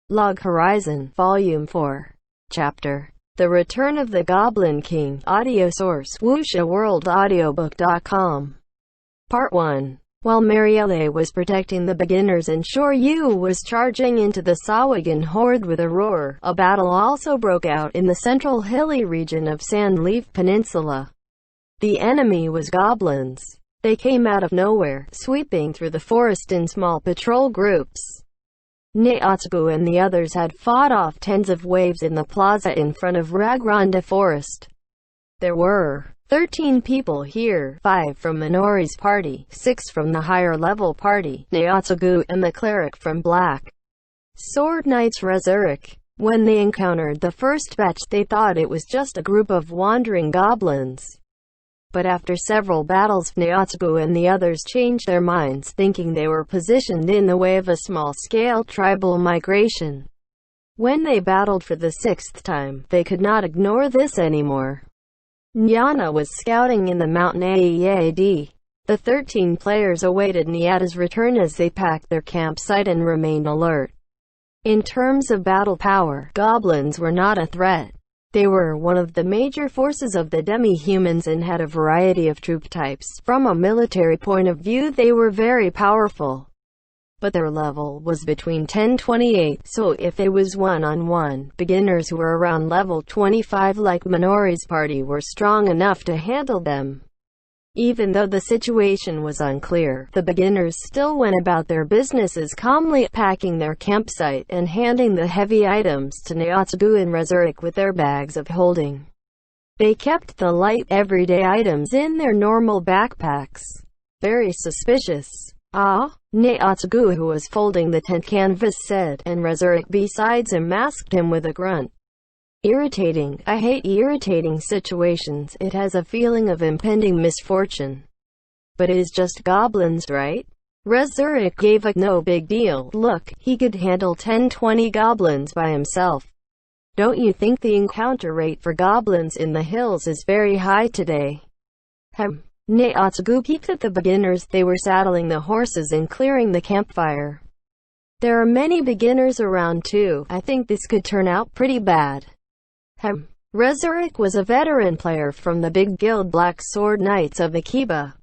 Log Horizon, Volume 4. Chapter: The Return of the Goblin King. Audio source: WuxiaWorldAudiobook.com. Part 1. While Marielle was protecting the beginners and Shoryu was charging into the Sahuagin horde with a roar, a battle also broke out in the central hilly region of Sandleaf Peninsula. The enemy was goblins. They came out of nowhere, sweeping through the forest in small patrol groups. Neotsugu and the others had fought off tens of waves in the plaza in front of Ragronda Forest. There were 13 people here, 5 from Minori's party, 6 from the higher-level party, Neotsugu, and the cleric from Black Sword Knights Resurrect. When they encountered the first batch, they thought it was just a group of wandering goblins. But after several battles, Neotsugu and the others changed their minds, thinking they were positioned in the way of a small-scale tribal migration. When they battled for the 6th time, they could not ignore this anymore. Nyana was scouting in the mountain Aead. The 13 players awaited Nyata's return as they packed their campsite and remained alert. In terms of battle power, goblins were not a threat. They were one of the major forces of the demi-humans and had a variety of troop types. From a military point of view, they were very powerful. But their level was between 10-28, so if it was one-on-one, beginners who were around level 25 like Minori's party were strong enough to handle them. Even though the situation was unclear, the beginners still went about their businesses calmly, packing their campsite and handing the heavy items to Neotsugu and Resurrect with their bags of holding. They kept the light, everyday items in their normal backpacks. Very suspicious. Ah? Neotsugu, who was folding the tent canvas, said, and Resurrect besides him masked him with a grunt. Irritating. I hate irritating situations. It has a feeling of impending misfortune. But it is just goblins, right? Resurrect gave a no big deal look. He could handle 10-20 goblins by himself. Don't you think the encounter rate for goblins in the hills is very high today? Neotsugu peeked at the beginners. They were saddling the horses and clearing the campfire. There are many beginners around too. I think this could turn out pretty bad. Resurrect was a veteran player from the big guild Black Sword Knights of Akiba.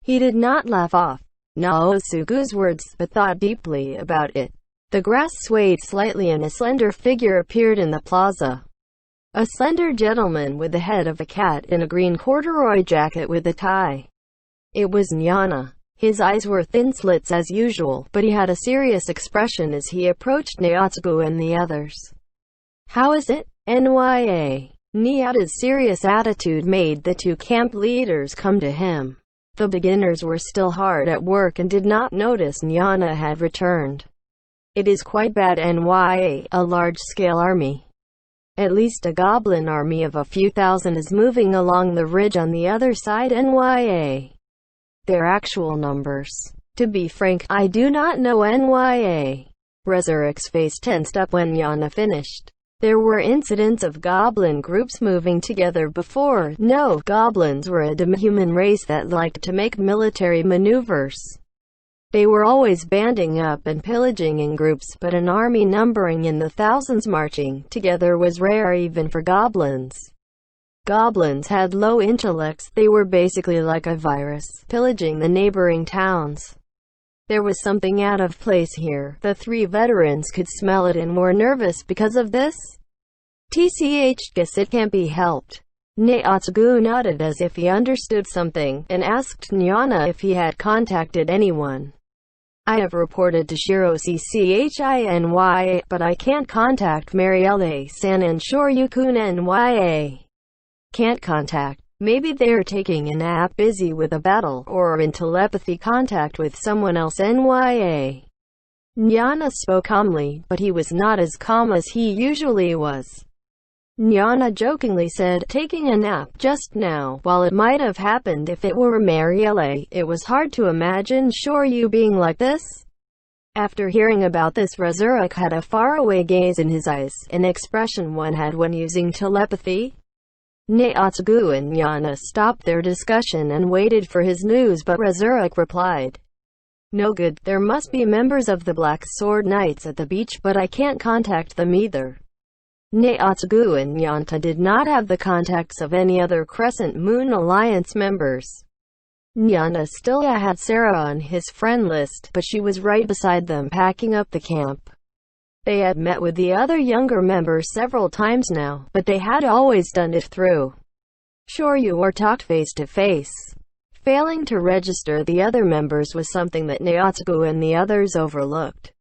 He did not laugh off Naotsugu's words, but thought deeply about it. The grass swayed slightly and a slender figure appeared in the plaza. A slender gentleman with the head of a cat in a green corduroy jacket with a tie. It was Nyana. His eyes were thin slits as usual, but he had a serious expression as he approached Neotsugu and the others. How is it, Nya? Nyata's serious attitude made the two camp leaders come to him. The beginners were still hard at work and did not notice Nyana had returned. It is quite bad, Nya. A large-scale army. At least a goblin army of a few thousand is moving along the ridge on the other side, Nya. Their actual numbers. To be frank, I do not know, Nya. Resurrect's face tensed up when Nyana finished. There were incidents of goblin groups moving together before. No, goblins were a demi-human race that liked to make military maneuvers. They were always banding up and pillaging in groups, but an army numbering in the thousands marching together was rare even for goblins. Goblins had low intellects. They were basically like a virus, pillaging the neighboring towns. There was something out of place here. The 3 veterans could smell it and were nervous because of this. Guess it can't be helped. Neotsugu nodded as if he understood something, and asked Nyana if he had contacted anyone. I have reported to Shirocchinya, but I can't contact Marielle-san and Shoryu-kun, Nya. Can't contact. Maybe they're taking a nap, busy with a battle, or are in telepathy contact with someone else, Nya. Nyana spoke calmly, but he was not as calm as he usually was. Nyana jokingly said, taking a nap just now. While it might have happened if it were Marielle, it was hard to imagine Shoryu being like this. After hearing about this, Resurrect had a faraway gaze in his eyes, an expression one had when using telepathy. Neotsugu and Nyana stopped their discussion and waited for his news, but Resurrect replied, No good. There must be members of the Black Sword Knights at the beach, but I can't contact them either. Neotsugu and Nyanta did not have the contacts of any other Crescent Moon Alliance members. Nyanta still had Sarah on his friend list, but she was right beside them packing up the camp. They had met with the other younger members several times now, but they had always done it through Shoryu or talked face to face. Failing to register the other members was something that Neotsugu and the others overlooked.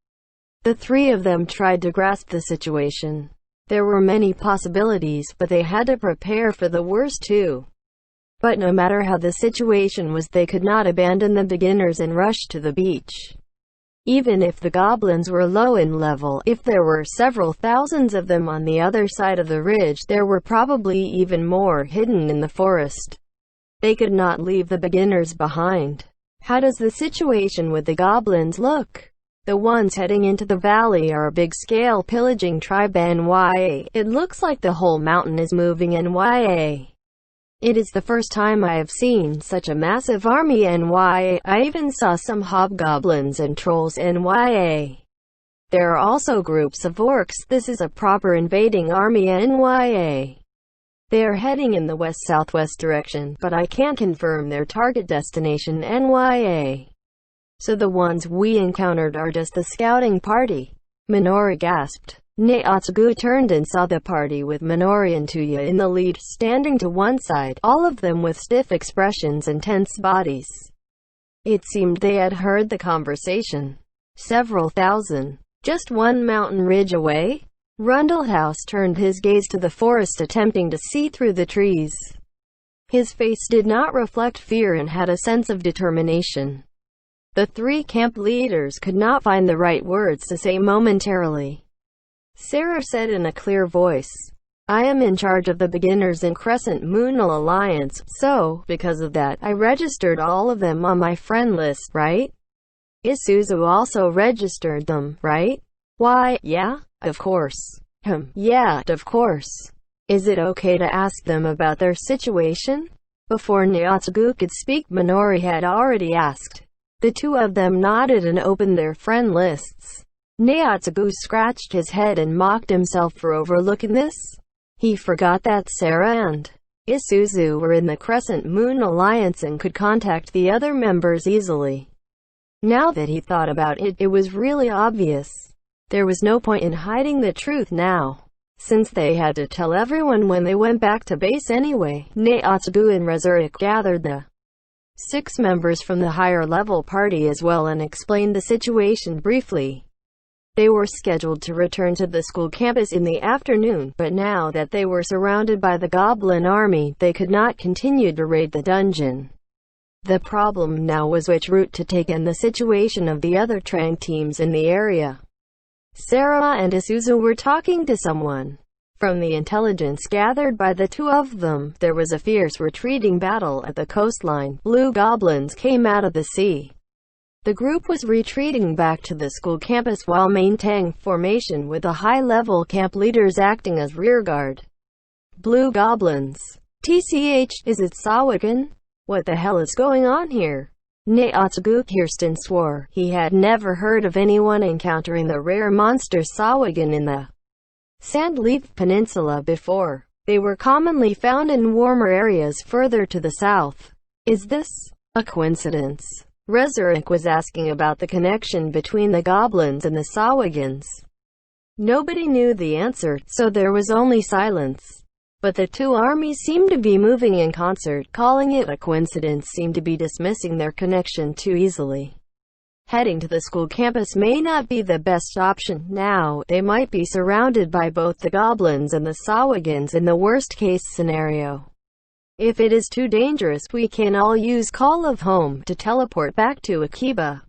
The three of them tried to grasp the situation. There were many possibilities, but they had to prepare for the worst too. But no matter how the situation was, they could not abandon the beginners and rush to the beach. Even if the goblins were low in level, if there were several thousands of them on the other side of the ridge, there were probably even more hidden in the forest. They could not leave the beginners behind. How does the situation with the goblins look? The ones heading into the valley are a big-scale pillaging tribe NYA. It looks like the whole mountain is moving NYA. It is the first time I have seen such a massive army NYA. I even saw some hobgoblins and trolls NYA. There are also groups of orcs. This is a proper invading army NYA. They are heading in the west-southwest direction, but I can't confirm their target destination NYA. So the ones we encountered are just the scouting party. Minori gasped. Neotsugu turned and saw the party with Minori and Tuya in the lead, standing to one side, all of them with stiff expressions and tense bodies. It seemed they had heard the conversation. Several thousand. Just one mountain ridge away? Rundlehouse turned his gaze to the forest, attempting to see through the trees. His face did not reflect fear and had a sense of determination. The three camp leaders could not find the right words to say momentarily. Sarah said in a clear voice, "I am in charge of the beginners in Crescent Moon Alliance, so, because of that, I registered all of them on my friend list, right? Isuzu also registered them, right?" "Why, yeah. Of course." Yeah, of course. Is it okay to ask them about their situation?" Before Neotsugu could speak, Minori had already asked. The two of them nodded and opened their friend lists. Neotsugu scratched his head and mocked himself for overlooking this. He forgot that Sarah and Isuzu were in the Crescent Moon Alliance and could contact the other members easily. Now that he thought about it, it was really obvious. There was no point in hiding the truth now, since they had to tell everyone when they went back to base anyway. Neotsugu and Rezurik gathered the 6 members from the higher-level party as well and explained the situation briefly. They were scheduled to return to the school campus in the afternoon, but now that they were surrounded by the goblin army, they could not continue to raid the dungeon. The problem now was which route to take and the situation of the other Trang teams in the area. Sarah and Isuzu were talking to someone. From the intelligence gathered by the two of them, there was a fierce retreating battle at the coastline. Blue goblins came out of the sea. The group was retreating back to the school campus while maintaining formation with the high-level camp leaders acting as rearguard. Blue goblins. TCH, is it Sawagan? What the hell is going on here? Neotsugu Kirsten swore. He had never heard of anyone encountering the rare monster Sawagan in the Sandleaf Peninsula before. They were commonly found in warmer areas further to the south. Is this a coincidence? Rezurik was asking about the connection between the goblins and the Sawagans. Nobody knew the answer, so there was only silence. But the two armies seemed to be moving in concert. Calling it a coincidence seemed to be dismissing their connection too easily. Heading to the school campus may not be the best option now. They might be surrounded by both the goblins and the Sawagans in the worst-case scenario. If it is too dangerous, we can all use Call of Home to teleport back to Akiba.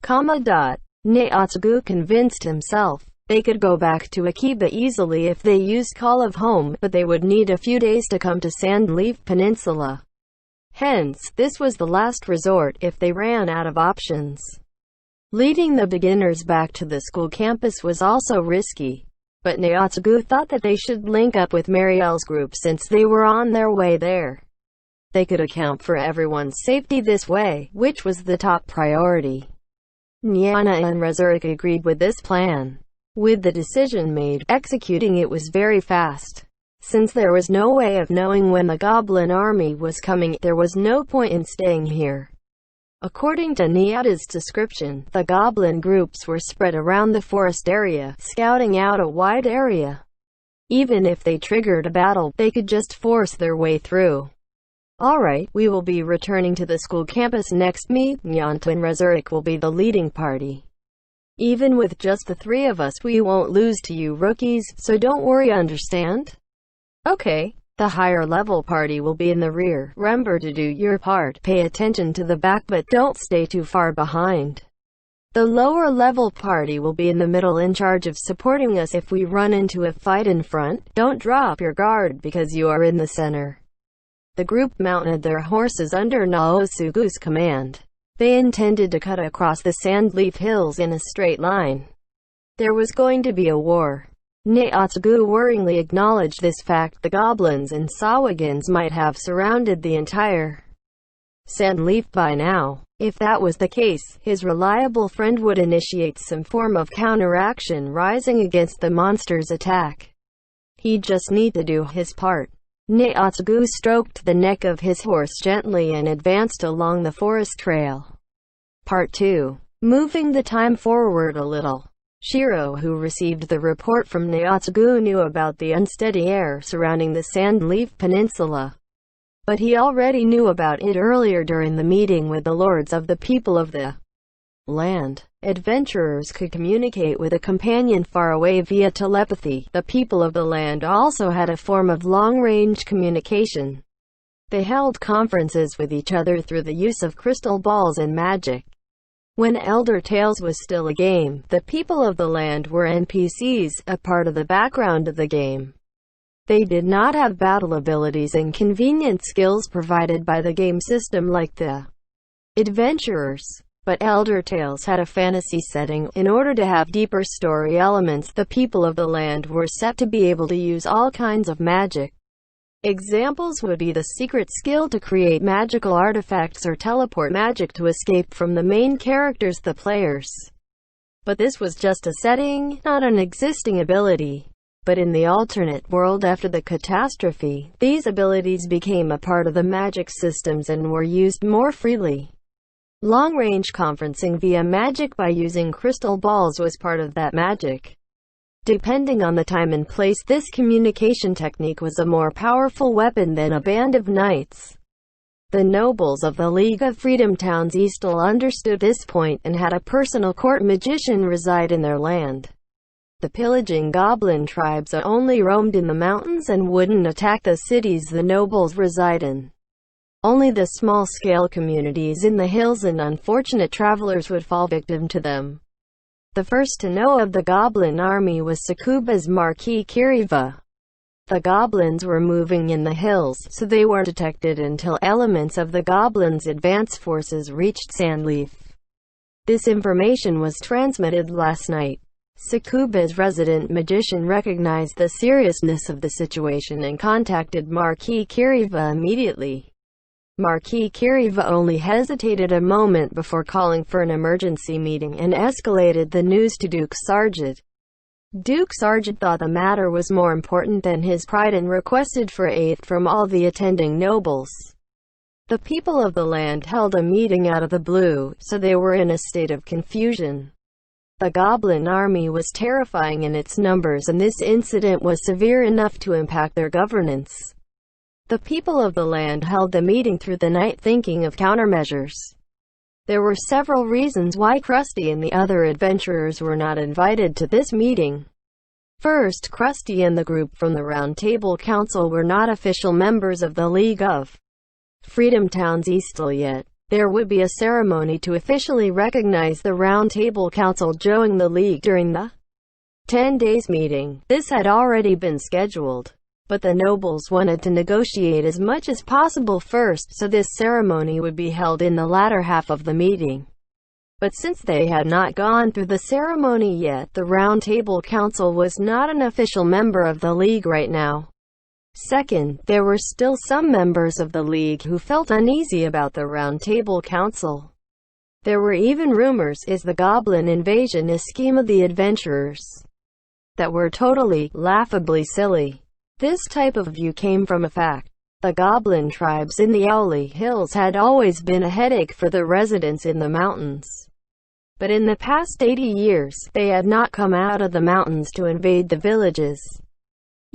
Neotsugu convinced himself. They could go back to Akiba easily if they used Call of Home, but they would need a few days to come to Sandleaf Peninsula. Hence, this was the last resort if they ran out of options. Leading the beginners back to the school campus was also risky, but Neotsugu thought that they should link up with Marielle's group since they were on their way there. They could account for everyone's safety this way, which was the top priority. Nyana and Rezurik agreed with this plan. With the decision made, executing it was very fast. Since there was no way of knowing when the goblin army was coming, there was no point in staying here. According to Nyada's description, the goblin groups were spread around the forest area, scouting out a wide area. Even if they triggered a battle, they could just force their way through. Alright, we will be returning to the school campus next. Me, Nyanta and Rezurik will be the leading party. Even with just the three of us, we won't lose to you rookies, so don't worry, understand? Okay. The higher level party will be in the rear. Remember to do your part. Pay attention to the back but don't stay too far behind. The lower level party will be in the middle, in charge of supporting us if we run into a fight in front. Don't drop your guard because you are in the center. The group mounted their horses under Naosugu's command. They intended to cut across the Sandleaf Hills in a straight line. There was going to be a war. Naosugu worryingly acknowledged this fact. The goblins and Sawagins might have surrounded the entire Sandleaf by now. If that was the case, his reliable friend would initiate some form of counteraction, rising against the monster's attack. He'd just need to do his part. Naosugu stroked the neck of his horse gently and advanced along the forest trail. Part 2. Moving the time forward a little. Shiro, who received the report from Naosugu, knew about the unsteady air surrounding the Sandleaf Peninsula. But he already knew about it earlier during the meeting with the lords of the people of the land. Adventurers could communicate with a companion far away via telepathy. The people of the land also had a form of long-range communication. They held conferences with each other through the use of crystal balls and magic. When Elder Tales was still a game, the people of the land were NPCs, a part of the background of the game. They did not have battle abilities and convenient skills provided by the game system like the adventurers. But Elder Tales had a fantasy setting. In order to have deeper story elements, the people of the land were set to be able to use all kinds of magic. Examples would be the secret skill to create magical artifacts or teleport magic to escape from the main characters, the players. But this was just a setting, not an existing ability. But in the alternate world after the catastrophe, these abilities became a part of the magic systems and were used more freely. Long-range conferencing via magic by using crystal balls was part of that magic. Depending on the time and place, this communication technique was a more powerful weapon than a band of knights. The nobles of the League of Freedom Towns Eastal understood this point and had a personal court magician reside in their land. The pillaging goblin tribes only roamed in the mountains and wouldn't attack the cities the nobles reside in. Only the small-scale communities in the hills and unfortunate travelers would fall victim to them. The first to know of the goblin army was Sakuba's Marquis Kiriva. The goblins were moving in the hills, so they weren't detected until elements of the goblins' advance forces reached Sandleaf. This information was transmitted last night. Sakuba's resident magician recognized the seriousness of the situation and contacted Marquis Kiriva immediately. Marquis Kiriva only hesitated a moment before calling for an emergency meeting and escalated the news to Duke Sargent. Duke Sargent thought the matter was more important than his pride and requested for aid from all the attending nobles. The people of the land held a meeting out of the blue, so they were in a state of confusion. The goblin army was terrifying in its numbers, and this incident was severe enough to impact their governance. The people of the land held the meeting through the night, thinking of countermeasures. There were several reasons why Krusty and the other adventurers were not invited to this meeting. First, Krusty and the group from the Round Table Council were not official members of the League of Freedom Towns Eastal yet. There would be a ceremony to officially recognize the Round Table Council joining the League during the 10 days meeting. This had already been scheduled. But the nobles wanted to negotiate as much as possible first, so this ceremony would be held in the latter half of the meeting. But since they had not gone through the ceremony yet, the Round Table Council was not an official member of the League right now. Second, there were still some members of the League who felt uneasy about the Round Table Council. There were even rumors is the goblin invasion a scheme of the adventurers that were totally, laughably silly. This type of view came from a fact. The goblin tribes in the Owly Hills had always been a headache for the residents in the mountains. But in the past 80 years, they had not come out of the mountains to invade the villages.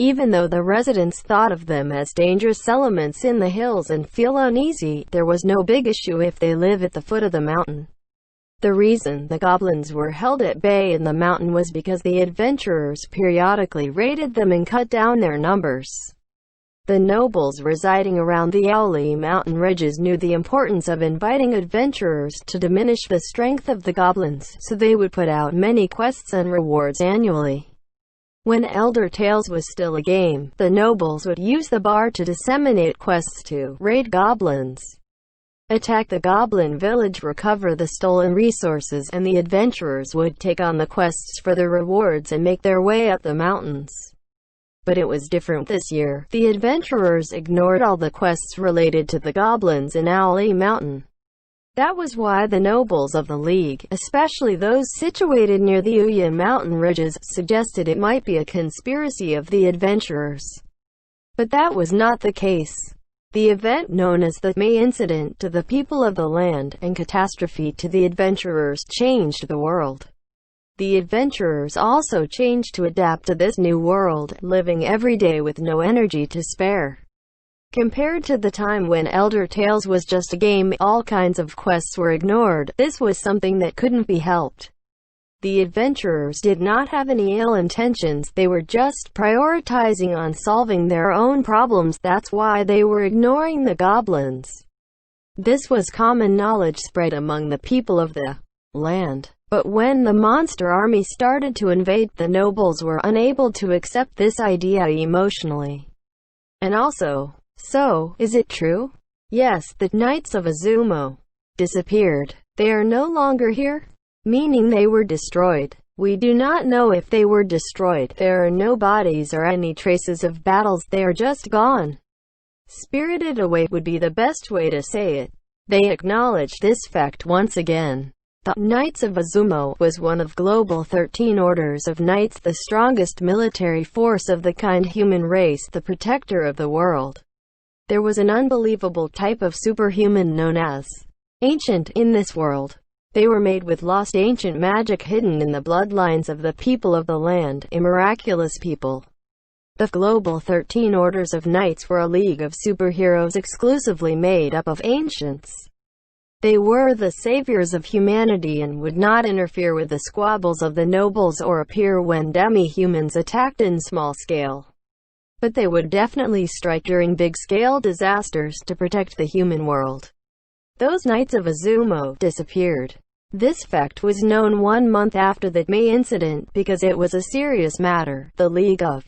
Even though the residents thought of them as dangerous elements in the hills and feel uneasy, there was no big issue if they live at the foot of the mountain. The reason the goblins were held at bay in the mountain was because the adventurers periodically raided them and cut down their numbers. The nobles residing around the Owly mountain ridges knew the importance of inviting adventurers to diminish the strength of the goblins, so they would put out many quests and rewards annually. When Elder Tales was still a game, the nobles would use the bar to disseminate quests to raid goblins, attack the goblin village, recover the stolen resources, and the adventurers would take on the quests for the rewards and make their way up the mountains. But it was different this year. The adventurers ignored all the quests related to the goblins in Owly Mountain. That was why the nobles of the League, especially those situated near the Ouya mountain ridges, suggested it might be a conspiracy of the adventurers. But that was not the case. The event known as the May Incident to the people of the land, and catastrophe to the adventurers, changed the world. The adventurers also changed to adapt to this new world, living every day with no energy to spare. Compared to the time when Elder Tales was just a game, all kinds of quests were ignored. This was something that couldn't be helped. The adventurers did not have any ill intentions, they were just prioritizing on solving their own problems. That's why they were ignoring the goblins. This was common knowledge spread among the people of the land. But when the monster army started to invade, the nobles were unable to accept this idea emotionally. And also, so, is it true? Yes, the Knights of Izumo disappeared. They are no longer here? Meaning they were destroyed. We do not know if they were destroyed. There are no bodies or any traces of battles, they are just gone. Spirited away would be the best way to say it. They acknowledged this fact once again. The Knights of Izumo was one of Global 13 Orders of Knights, the strongest military force of the kind human race, the protector of the world. There was an unbelievable type of superhuman known as ancient in this world. They were made with lost ancient magic hidden in the bloodlines of the people of the land, a miraculous people. The Global 13 Orders of Knights were a league of superheroes exclusively made up of ancients. They were the saviors of humanity and would not interfere with the squabbles of the nobles or appear when demi-humans attacked in small scale. But they would definitely strike during big-scale disasters to protect the human world. Those Knights of Izumo disappeared. This fact was known 1 month after the May incident because it was a serious matter. The League of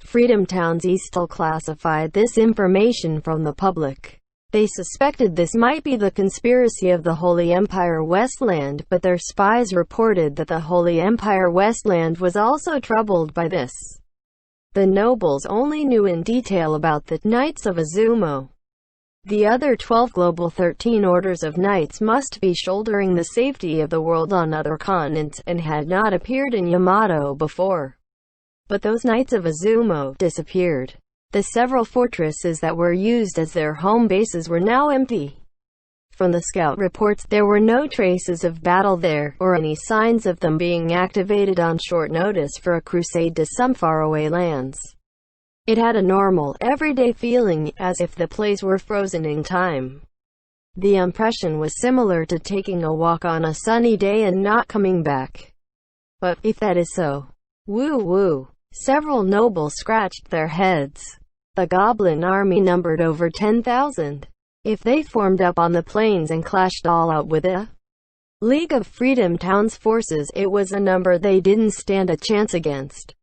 Freedom Towns East classified this information from the public. They suspected this might be the conspiracy of the Holy Empire Westland, but their spies reported that the Holy Empire Westland was also troubled by this. The nobles only knew in detail about the Knights of Izumo. The other 12 Global 13 Orders of Knights must be shouldering the safety of the world on other continents, and had not appeared in Yamato before. But those Knights of Izumo disappeared. The several fortresses that were used as their home bases were now empty. From the scout reports, there were no traces of battle there, or any signs of them being activated on short notice for a crusade to some faraway lands. It had a normal, everyday feeling, as if the place were frozen in time. The impression was similar to taking a walk on a sunny day and not coming back. But, if that is so, woo-woo. Several nobles scratched their heads. The goblin army numbered over 10,000. If they formed up on the plains and clashed all out with the League of Freedom Towns forces, it was a number they didn't stand a chance against.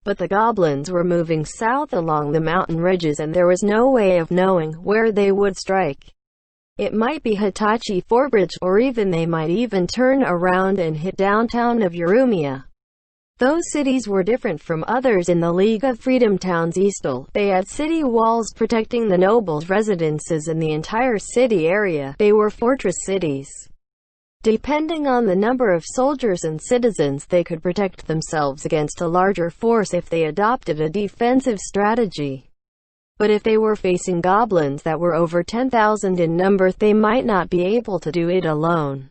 But the goblins were moving south along the mountain ridges and there was no way of knowing where they would strike. It might be Hitachi Forbridge, or even they might even turn around and hit downtown of Urumia. Those cities were different from others in the League of Freedom Towns Eastal. They had city walls protecting the nobles' residences and the entire city area. They were fortress cities. Depending on the number of soldiers and citizens, they could protect themselves against a larger force if they adopted a defensive strategy. But if they were facing goblins that were over 10,000 in number, they might not be able to do it alone.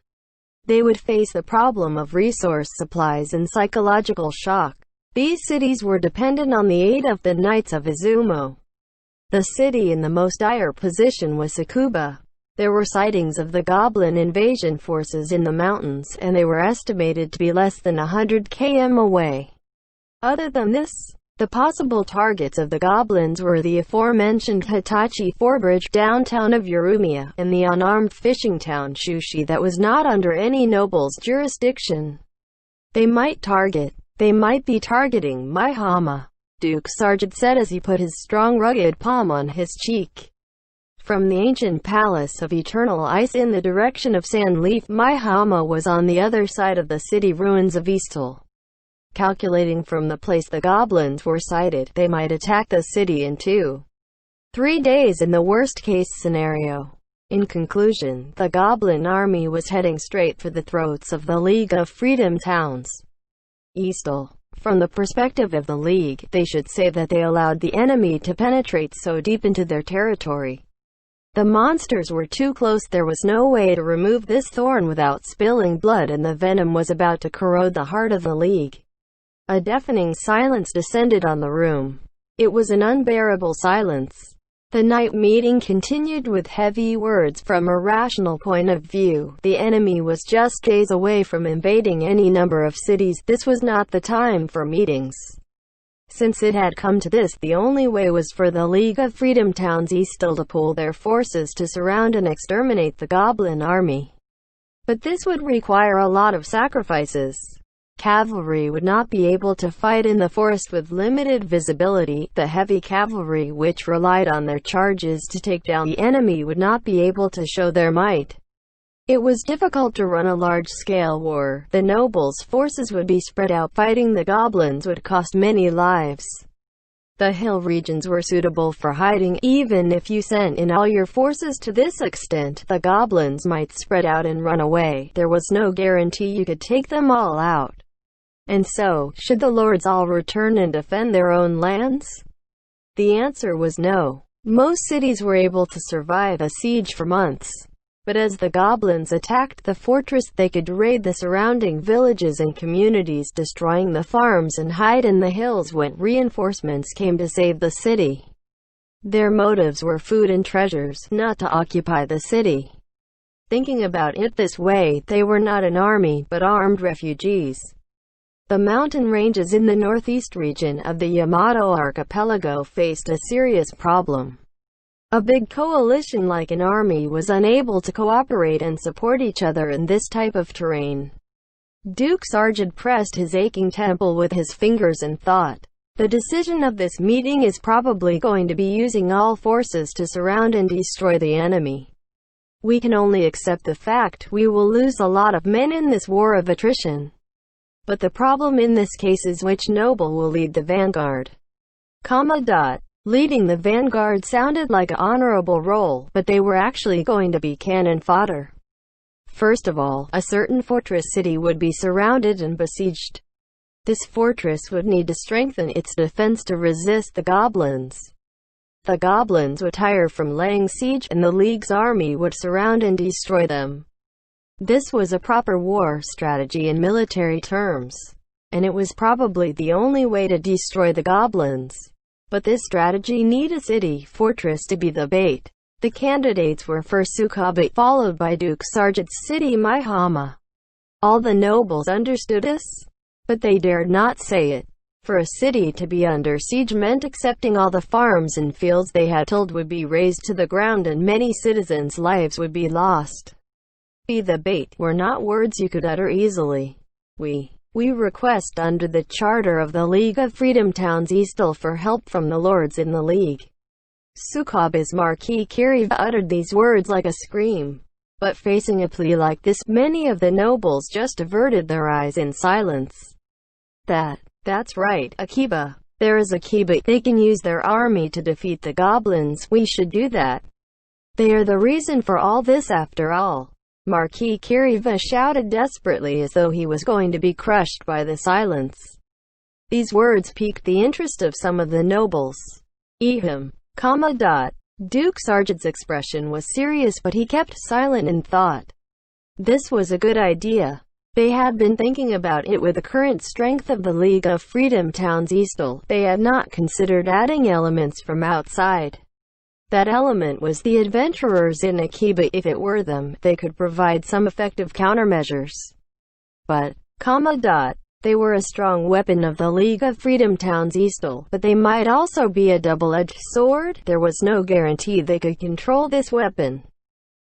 They would face the problem of resource supplies and psychological shock. These cities were dependent on the aid of the Knights of Izumo. The city in the most dire position was Tsukuba. There were sightings of the goblin invasion forces in the mountains, and they were estimated to be less than 100 km away. Other than this, the possible targets of the goblins were the aforementioned Hitachi Forbridge downtown of Urumia, and the unarmed fishing town Shushi that was not under any noble's jurisdiction. They might be targeting Maihama, Duke Sargent said as he put his strong rugged palm on his cheek. From the ancient palace of eternal ice in the direction of Sandleaf, Maihama was on the other side of the city ruins of Eastal. Calculating from the place the goblins were sighted, they might attack the city in 2-3 days in the worst-case scenario. In conclusion, the goblin army was heading straight for the throats of the League of Freedom towns. Eastal. From the perspective of the League, they should say that they allowed the enemy to penetrate so deep into their territory. The monsters were too close. There was no way to remove this thorn without spilling blood, and the venom was about to corrode the heart of the League. A deafening silence descended on the room. It was an unbearable silence. The night meeting continued with heavy words. From a rational point of view, the enemy was just days away from invading any number of cities. This was not the time for meetings. Since it had come to this, the only way was for the League of Freedom towns Eastal to pool their forces to surround and exterminate the goblin army. But this would require a lot of sacrifices. Cavalry would not be able to fight in the forest with limited visibility. The heavy cavalry, which relied on their charges to take down the enemy, would not be able to show their might. It was difficult to run a large-scale war. The nobles' forces would be spread out. Fighting the goblins would cost many lives. The hill regions were suitable for hiding. Even if you sent in all your forces to this extent, the goblins might spread out and run away. There was no guarantee you could take them all out. And so, should the lords all return and defend their own lands? The answer was no. Most cities were able to survive a siege for months. But as the goblins attacked the fortress, they could raid the surrounding villages and communities, destroying the farms and hide in the hills when reinforcements came to save the city. Their motives were food and treasures, not to occupy the city. Thinking about it this way, they were not an army, but armed refugees. The mountain ranges in the northeast region of the Yamato archipelago faced a serious problem. A big coalition like an army was unable to cooperate and support each other in this type of terrain. Duke Sargent pressed his aching temple with his fingers and thought, the decision of this meeting is probably going to be using all forces to surround and destroy the enemy. We can only accept the fact we will lose a lot of men in this war of attrition. But the problem in this case is which noble will lead the vanguard. Leading the vanguard sounded like an honorable role, but they were actually going to be cannon fodder. First of all, a certain fortress city would be surrounded and besieged. This fortress would need to strengthen its defense to resist the goblins. The goblins would tire from laying siege, and the League's army would surround and destroy them. This was a proper war strategy in military terms, and it was probably the only way to destroy the goblins. But this strategy needed a city fortress to be the bait. The candidates were first Tsukuba, followed by Duke Sargent's city Maihama. All the nobles understood this, but they dared not say it. For a city to be under siege meant accepting all the farms and fields they had tilled would be razed to the ground, and many citizens' lives would be lost. Be the bait were not words you could utter easily. We request under the charter of the League of Freedom towns Eastal for help from the lords in the League. Tsukuba's Marquis Kiriba uttered these words like a scream. But facing a plea like this, many of the nobles just averted their eyes in silence. That's right, Akiba. There is Akiba. They can use their army to defeat the goblins. We should do that. They are the reason for all this after all. Marquis Kiriva shouted desperately as though he was going to be crushed by the silence. These words piqued the interest of some of the nobles. Ehem. Duke Sargent's expression was serious, but he kept silent in thought. This was a good idea. They had been thinking about it. With the current strength of the League of Freedom Towns Eastal, they had not considered adding elements from outside. That element was the adventurers in Akiba. If it were them, they could provide some effective countermeasures. But, they were a strong weapon of the League of Freedom Towns Eastal, but they might also be a double-edged sword. There was no guarantee they could control this weapon.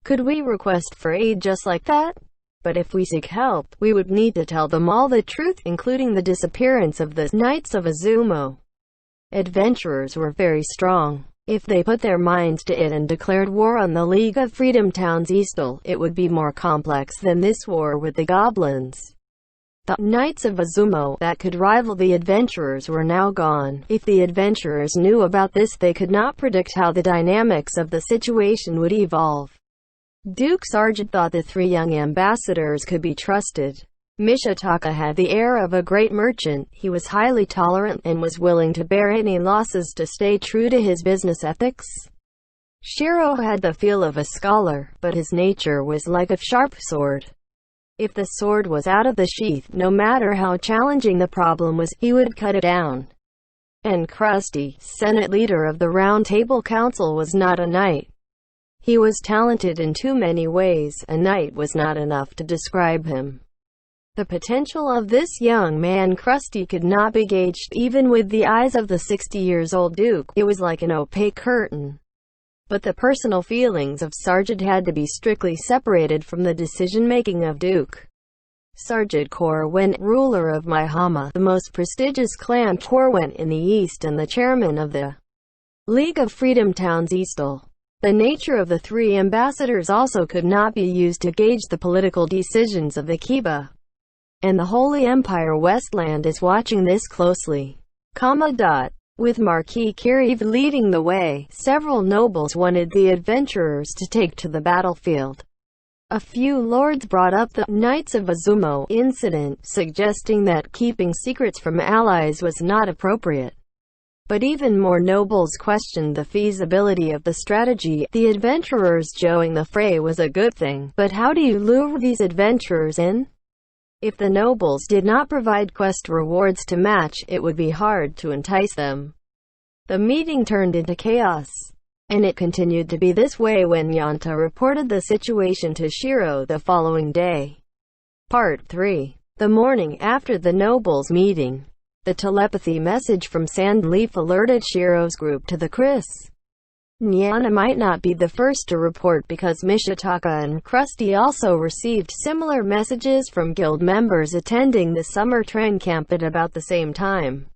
Could we request for aid just like that? But if we seek help, we would need to tell them all the truth, including the disappearance of the Knights of Izumo. Adventurers were very strong. If they put their minds to it and declared war on the League of Freedom Towns Eastal, it would be more complex than this war with the goblins. The Knights of Izumo that could rival the adventurers were now gone. If the adventurers knew about this, they could not predict how the dynamics of the situation would evolve. Duke Sargent thought the three young ambassadors could be trusted. Mishitaka had the air of a great merchant. He was highly tolerant and was willing to bear any losses to stay true to his business ethics. Shiro had the feel of a scholar, but his nature was like a sharp sword. If the sword was out of the sheath, no matter how challenging the problem was, he would cut it down. And Krusty, Senate leader of the Round Table Council, was not a knight. He was talented in too many ways. A knight was not enough to describe him. The potential of this young man Krusty could not be gauged even with the eyes of the 60-years-old Duke. It was like an opaque curtain. But the personal feelings of Sargent had to be strictly separated from the decision-making of Duke Sargent Corwin, ruler of Maihama, the most prestigious clan Corwin in the East and the chairman of the League of Freedom Towns Eastal. The nature of the three ambassadors also could not be used to gauge the political decisions of Akiba. And the Holy Empire Westland is watching this closely. With Marquis Kiriv leading the way, several nobles wanted the adventurers to take to the battlefield. A few lords brought up the Knights of Izumo incident, suggesting that keeping secrets from allies was not appropriate. But even more nobles questioned the feasibility of the strategy. The adventurers joining the fray was a good thing, but how do you lure these adventurers in? If the nobles did not provide quest rewards to match, it would be hard to entice them. The meeting turned into chaos. And it continued to be this way when Yanta reported the situation to Shiro the following day. Part 3. The morning after the nobles' meeting. The telepathy message from Sandleaf alerted Shiro's group to the Chris. Nyana might not be the first to report because Mishitaka and Krusty also received similar messages from guild members attending the summer train camp at about the same time.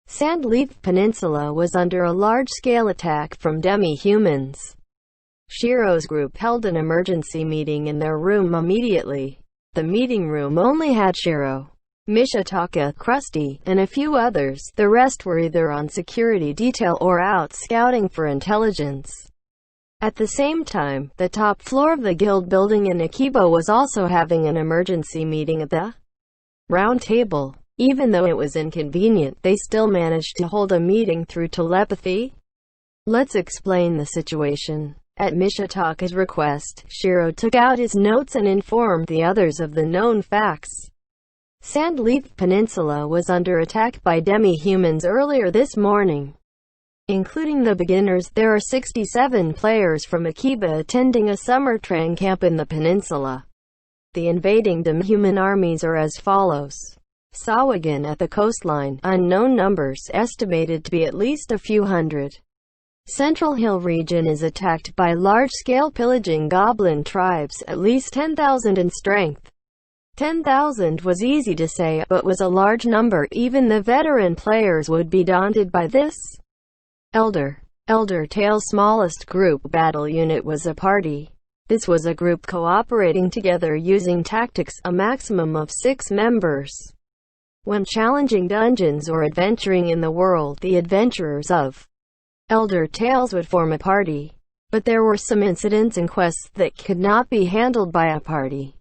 Sandleaf Peninsula was under a large-scale attack from demi-humans. Shiro's group held an emergency meeting in their room immediately. The meeting room only had Shiro, Mishitaka, Krusty, and a few others. The rest were either on security detail or out scouting for intelligence. At the same time, the top floor of the guild building in Akiba was also having an emergency meeting at the Round Table. Even though it was inconvenient, they still managed to hold a meeting through telepathy. Let's explain the situation. At Mishitaka's request, Shiro took out his notes and informed the others of the known facts. Sandleaf Peninsula was under attack by demi-humans earlier this morning. Including the beginners, there are 67 players from Akiba attending a summer train camp in the peninsula. The invading demi-human armies are as follows. Sawagan at the coastline, unknown numbers, estimated to be at least a few hundred. Central Hill region is attacked by large-scale pillaging goblin tribes, at least 10,000 in strength. 10,000 was easy to say, but was a large number. Even the veteran players would be daunted by this. Elder Tale's smallest group battle unit was a party. This was a group cooperating together using tactics, a maximum of 6 members. When challenging dungeons or adventuring in the world, the adventurers of Elder Tales would form a party. But there were some incidents and quests that could not be handled by a party.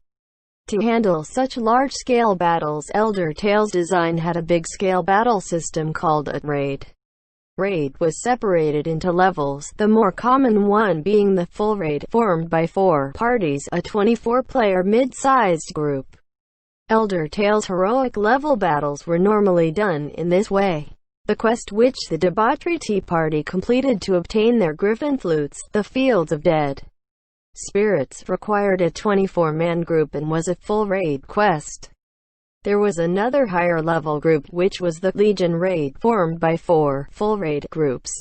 To handle such large-scale battles, Elder Tales Design had a big-scale battle system called a raid. Raid was separated into levels, the more common one being the full raid, formed by 4 parties, a 24-player mid-sized group. Elder Tales heroic level battles were normally done in this way. The quest which the Debauchery Tea Party completed to obtain their Griffin Flutes, the Fields of Dead Spirits, required a 24-man group and was a full raid quest. There was another higher level group which was the Legion Raid, formed by 4 full raid groups.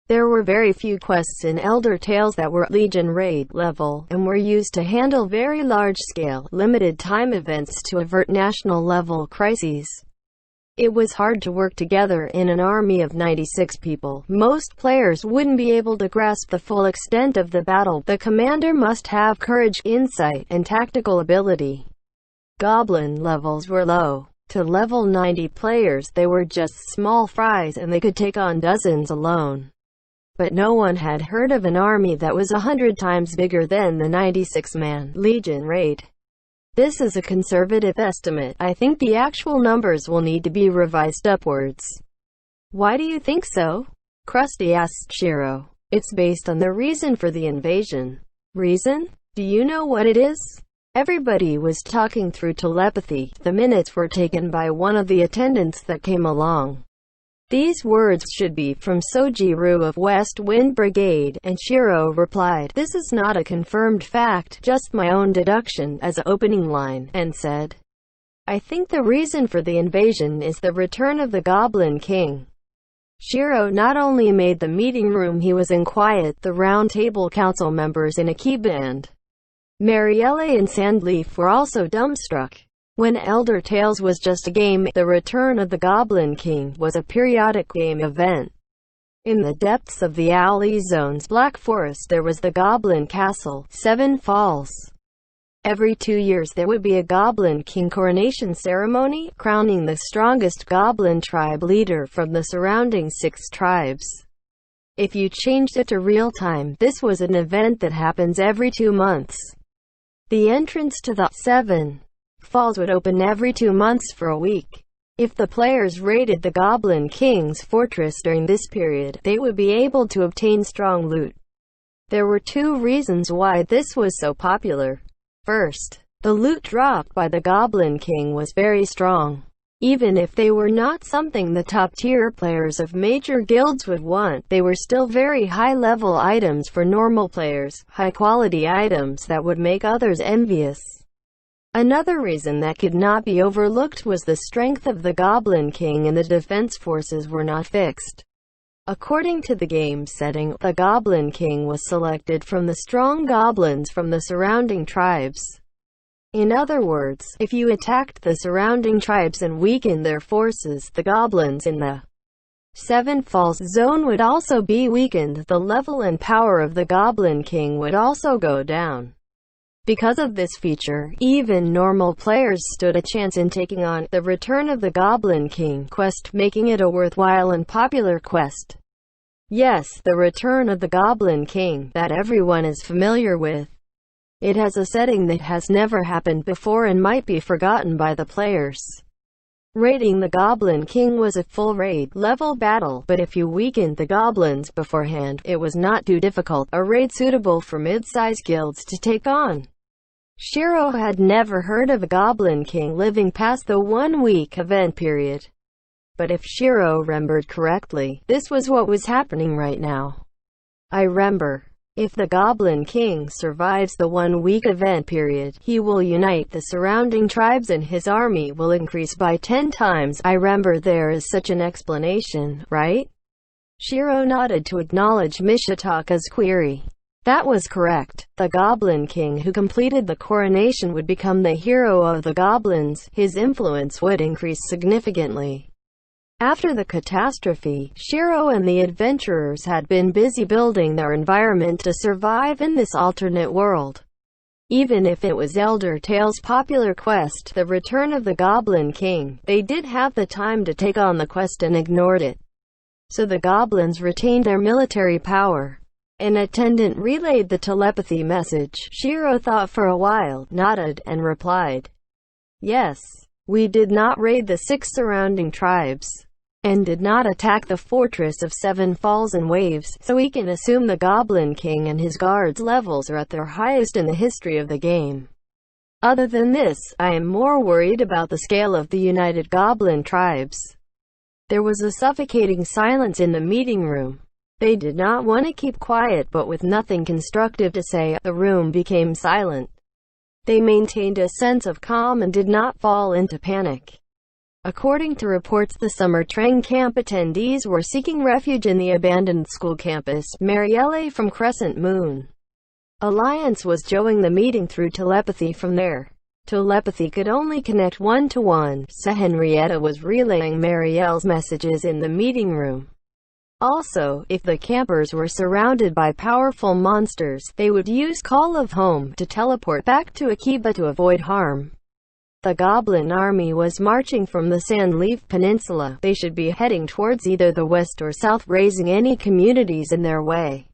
There were very few quests in Elder Tales that were Legion Raid level, and were used to handle very large-scale, limited-time events to avert national-level crises. It was hard to work together in an army of 96 people. Most players wouldn't be able to grasp the full extent of the battle. The commander must have courage, insight, and tactical ability. Goblin levels were low. To level 90 players, they were just small fries and they could take on dozens alone. But no one had heard of an army that was 100 times bigger than the 96-man Legion Raid. This is a conservative estimate. I think the actual numbers will need to be revised upwards. Why do you think so? Krusty asked Shiro. It's based on the reason for the invasion. Reason? Do you know what it is? Everybody was talking through telepathy. The minutes were taken by one of the attendants that came along. These words should be from Sojiru of West Wind Brigade, and Shiro replied, "This is not a confirmed fact, just my own deduction," as an opening line, and said, "I think the reason for the invasion is the return of the Goblin King." Shiro not only made the meeting room he was in quiet, the round table council members in a key band, Marielle and Sandleaf, were also dumbstruck. When Elder Tales was just a game, the Return of the Goblin King was a periodic game event. In the depths of the Owly Zone's Black Forest there was the Goblin Castle, 7 Falls. Every 2 years there would be a Goblin King coronation ceremony, crowning the strongest Goblin tribe leader from the surrounding 6 tribes. If you changed it to real time, this was an event that happens every 2 months. The entrance to the 7 Falls would open every 2 months for a week. If the players raided the Goblin King's fortress during this period, they would be able to obtain strong loot. There were 2 reasons why this was so popular. First, the loot dropped by the Goblin King was very strong. Even if they were not something the top-tier players of major guilds would want, they were still very high-level items for normal players, high-quality items that would make others envious. Another reason that could not be overlooked was the strength of the Goblin King, and the defense forces were not fixed. According to the game setting, the Goblin King was selected from the strong goblins from the surrounding tribes. In other words, if you attacked the surrounding tribes and weakened their forces, the goblins in the 7 Falls zone would also be weakened. The level and power of the Goblin King would also go down. Because of this feature, even normal players stood a chance in taking on the Return of the Goblin King quest, making it a worthwhile and popular quest. Yes, the Return of the Goblin King, that everyone is familiar with. It has a setting that has never happened before and might be forgotten by the players. Raiding the Goblin King was a full raid level battle, but if you weakened the goblins beforehand, it was not too difficult, a raid suitable for mid-size guilds to take on. Shiro had never heard of a Goblin King living past the 1-week event period. But if Shiro remembered correctly, this was what was happening right now. I remember. If the Goblin King survives the 1-week event period, he will unite the surrounding tribes and his army will increase by 10 times. I remember there is such an explanation, right? Shiro nodded to acknowledge Mishitaka's query. That was correct. The Goblin King who completed the coronation would become the hero of the goblins. His influence would increase significantly. After the catastrophe, Shiro and the adventurers had been busy building their environment to survive in this alternate world. Even if it was Elder Tales' popular quest, the Return of the Goblin King, they did have the time to take on the quest and ignored it. So the goblins retained their military power. An attendant relayed the telepathy message. Shiro thought for a while, nodded, and replied, "Yes. We did not raid the 6 surrounding tribes, and did not attack the fortress of 7 Falls and Waves, so we can assume the Goblin King and his guards' levels are at their highest in the history of the game. Other than this, I am more worried about the scale of the United Goblin Tribes." There was a suffocating silence in the meeting room. They did not want to keep quiet, but with nothing constructive to say, the room became silent. They maintained a sense of calm and did not fall into panic. According to reports, the summer train camp attendees were seeking refuge in the abandoned school campus. Marielle from Crescent Moon Alliance was joining the meeting through telepathy from there. Telepathy could only connect one-to-one, so Henrietta was relaying Marielle's messages in the meeting room. Also, if the campers were surrounded by powerful monsters, they would use Call of Home to teleport back to Akiba to avoid harm. The Goblin army was marching from the Sandleaf Peninsula. They should be heading towards either the west or south, raising any communities in their way.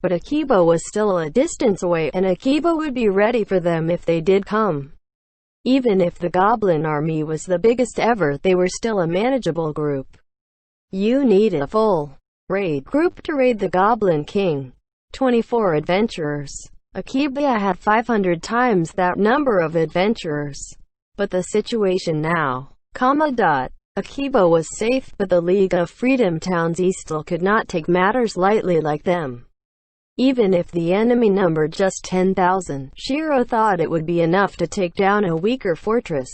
But Akiba was still a distance away, and Akiba would be ready for them if they did come. Even if the Goblin army was the biggest ever, they were still a manageable group. You needed a full raid group to raid the Goblin King. 24 adventurers. Akiba had 500 times that number of adventurers. But the situation now, Akiba was safe, but the League of Freedom Towns East still could not take matters lightly like them. Even if the enemy numbered just 10,000, Shiro thought it would be enough to take down a weaker fortress.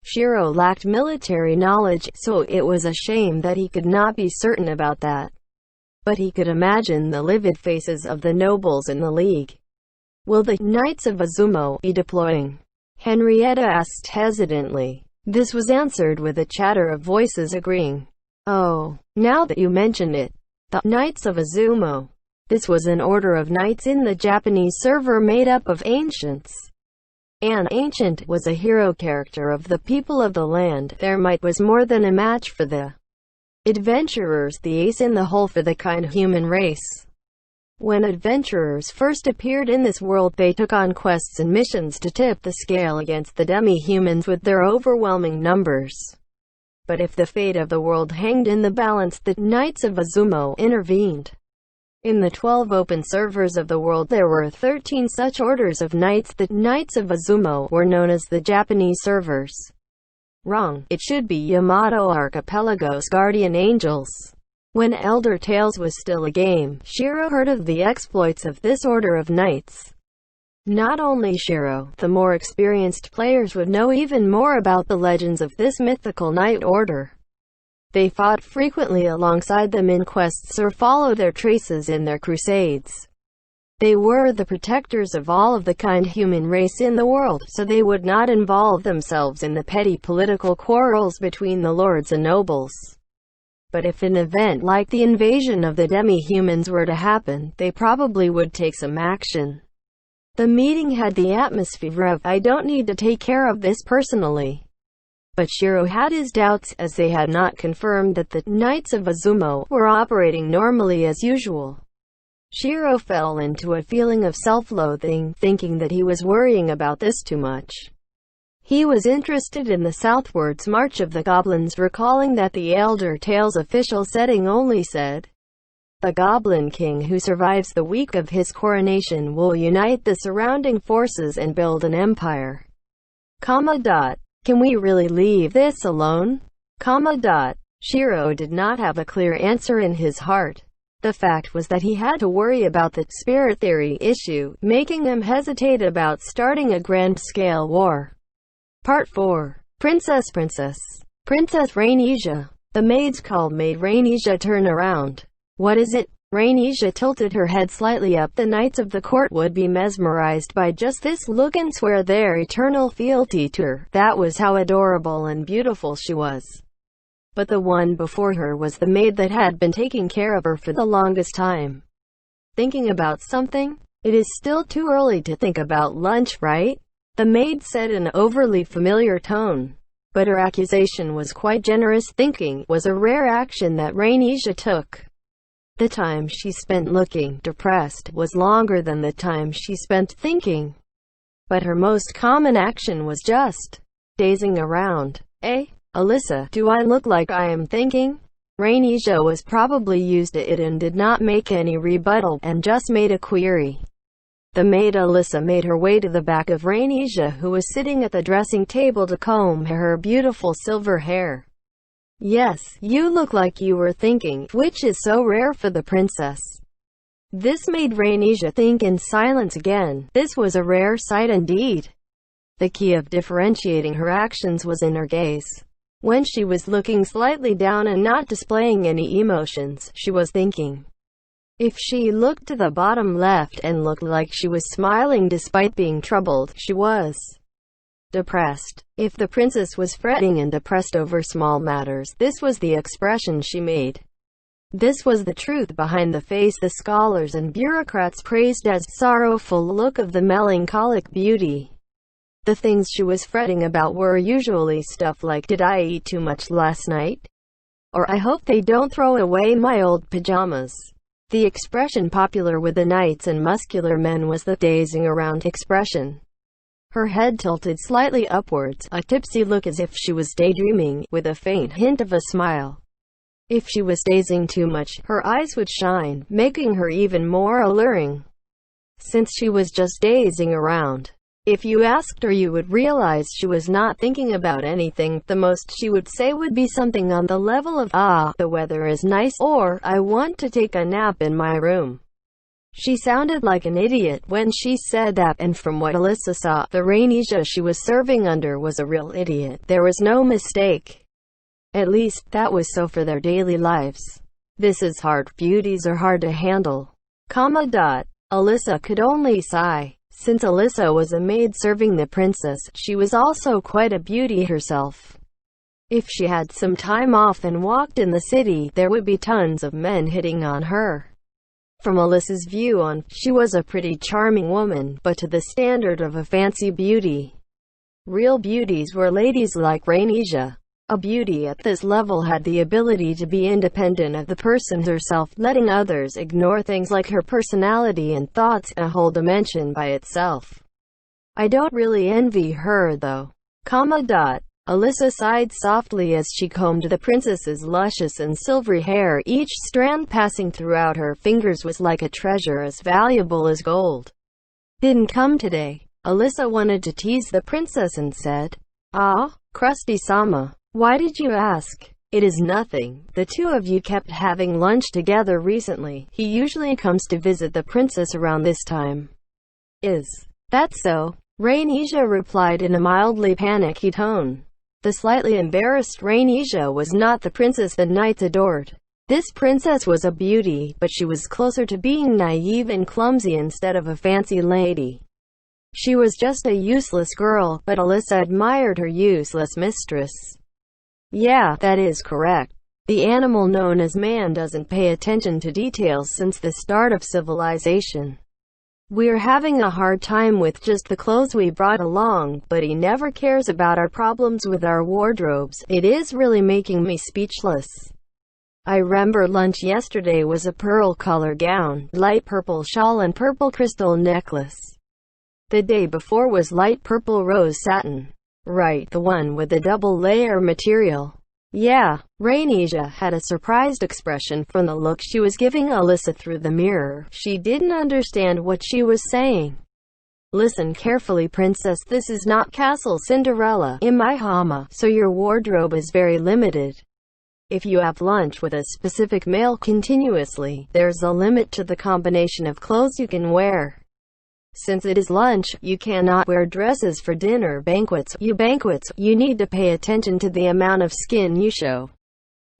Shiro lacked military knowledge, so it was a shame that he could not be certain about that. But he could imagine the livid faces of the nobles in the League. "Will the Knights of Izumo be deploying?" Henrietta asked hesitantly. This was answered with a chatter of voices agreeing. "Oh, now that you mention it. The Knights of Izumo." This was an order of knights in the Japanese server made up of ancients. An ancient was a hero character of the people of the land. Their might was more than a match for the adventurers, the ace in the hole for the kind human race. When adventurers first appeared in this world, they took on quests and missions to tip the scale against the demi-humans with their overwhelming numbers. But if the fate of the world hanged in the balance, the Knights of Izumo intervened. In the 12 open servers of the world, there were 13 such orders of knights. The Knights of Izumo were known as the Japanese servers. Wrong. It should be Yamato Archipelago's guardian angels. When Elder Tales was still a game, Shiro heard of the exploits of this order of knights. Not only Shiro, the more experienced players would know even more about the legends of this mythical knight order. They fought frequently alongside them in quests or followed their traces in their crusades. They were the protectors of all of the kind human race in the world, so they would not involve themselves in the petty political quarrels between the lords and nobles. But if an event like the invasion of the demi-humans were to happen, they probably would take some action. The meeting had the atmosphere of, "I don't need to take care of this personally." But Shiro had his doubts, as they had not confirmed that the Knights of Izumo were operating normally as usual. Shiro fell into a feeling of self-loathing, thinking that he was worrying about this too much. He was interested in the southwards march of the goblins, recalling that the Elder Tales official setting only said, "The Goblin King who survives the week of his coronation will unite the surrounding forces and build an empire." Can we really leave this alone? Shiro did not have a clear answer in his heart. The fact was that he had to worry about the spirit theory issue, making him hesitate about starting a grand-scale war. Part 4. Princess Rainesia. The maids called made Rainesia turn around. "What is it?" Rainesia tilted her head slightly up. The knights of the court would be mesmerized by just this look and swear their eternal fealty to her. That was how adorable and beautiful she was. But the one before her was the maid that had been taking care of her for the longest time. "Thinking about something? It is still too early to think about lunch, right?" the maid said in an overly familiar tone. But her accusation was quite generous. Thinking was a rare action that Rainesia took. The time she spent looking depressed was longer than the time she spent thinking. But her most common action was just dazing around. Alyssa, do I look like I am thinking? Rainesia was probably used to it and did not make any rebuttal, and just made a query. The maid Alyssa made her way to the back of Rainesia, who was sitting at the dressing table, to comb her beautiful silver hair. Yes, you look like you were thinking, which is so rare for the princess. This made Rainesia think in silence again. This was a rare sight indeed. The key of differentiating her actions was in her gaze. When she was looking slightly down and not displaying any emotions, she was thinking. If she looked to the bottom left and looked like she was smiling despite being troubled, she was depressed. If the princess was fretting and depressed over small matters, this was the expression she made. This was the truth behind the face the scholars and bureaucrats praised as sorrowful look of the melancholic beauty. The things she was fretting about were usually stuff like, did I eat too much last night? Or, I hope they don't throw away my old pajamas. The expression popular with the knights and muscular men was the dazing around expression. Her head tilted slightly upwards, a tipsy look as if she was daydreaming, with a faint hint of a smile. If she was dazing too much, her eyes would shine, making her even more alluring. Since she was just dazing around, if you asked her, you would realize she was not thinking about anything. The most she would say would be something on the level of, the weather is nice, or, I want to take a nap in my room. She sounded like an idiot when she said that, and from what Alyssa saw, the Rainesia she was serving under was a real idiot. There was no mistake. At least, that was so for their daily lives. This is hard. Beauties are hard to handle. Alyssa could only sigh. Since Alyssa was a maid serving the princess, she was also quite a beauty herself. If she had some time off and walked in the city, there would be tons of men hitting on her. From Alyssa's view on, she was a pretty charming woman, but to the standard of a fancy beauty. Real beauties were ladies like Rainesia. A beauty at this level had the ability to be independent of the person herself, letting others ignore things like her personality and thoughts, a whole dimension by itself. I don't really envy her though. Alyssa sighed softly as she combed the princess's luscious and silvery hair. Each strand passing throughout her fingers was like a treasure as valuable as gold. Didn't come today. Alyssa wanted to tease the princess and said, Krusty-sama. Why did you ask? It is nothing. The two of you kept having lunch together recently. He usually comes to visit the princess around this time. Is that so? Rainesia replied in a mildly panicky tone. The slightly embarrassed Rainesia was not the princess the knights adored. This princess was a beauty, but she was closer to being naive and clumsy instead of a fancy lady. She was just a useless girl, but Alyssa admired her useless mistress. Yeah, that is correct. The animal known as man doesn't pay attention to details since the start of civilization. We're having a hard time with just the clothes we brought along, but he never cares about our problems with our wardrobes. It is really making me speechless. I remember lunch yesterday was a pearl color gown, light purple shawl and purple crystal necklace. The day before was light purple rose satin. Right, the one with the double-layer material. Yeah, Rainesia had a surprised expression from the look she was giving Alyssa through the mirror. She didn't understand what she was saying. Listen carefully, princess, this is not Castle Cinderella in my hama, so your wardrobe is very limited. If you have lunch with a specific male continuously, there's a limit to the combination of clothes you can wear. Since it is lunch, you cannot wear dresses for dinner. Banquets, you need to pay attention to the amount of skin you show.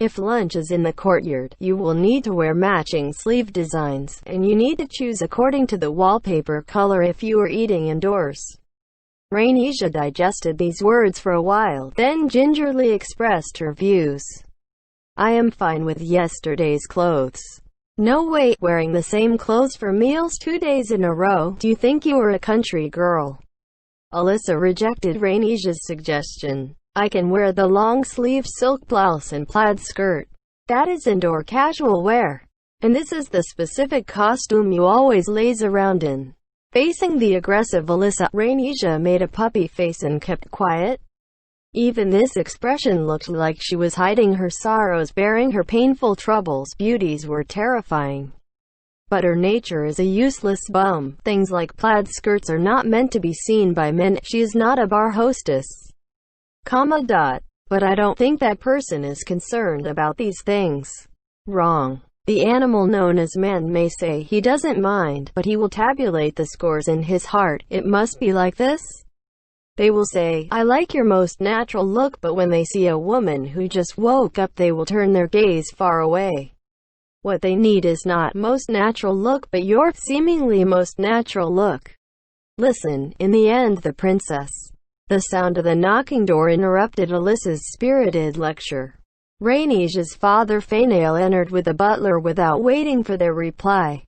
If lunch is in the courtyard, you will need to wear matching sleeve designs, and you need to choose according to the wallpaper color if you are eating indoors. Rainesia digested these words for a while, then gingerly expressed her views. I am fine with yesterday's clothes. No way, wearing the same clothes for meals 2 days in a row. Do you think you are a country girl? Alyssa rejected Rainesia's suggestion. I can wear the long-sleeve silk blouse and plaid skirt. That is indoor casual wear. And this is the specific costume you always laze around in. Facing the aggressive Alyssa, Rhaenys made a puppy face and kept quiet. Even this expression looked like she was hiding her sorrows, bearing her painful troubles. Beauties were terrifying. But her nature is a useless bum. Things like plaid skirts are not meant to be seen by men. She is not a bar hostess. But I don't think that person is concerned about these things. Wrong. The animal known as man may say he doesn't mind, but he will tabulate the scores in his heart. It must be like this. They will say, I like your most natural look, but when they see a woman who just woke up, they will turn their gaze far away. What they need is not most natural look, but your seemingly most natural look. Listen, in the end, the princess. The sound of the knocking door interrupted Alyssa's spirited lecture. Rhaenys' father Fainal entered with a butler without waiting for their reply.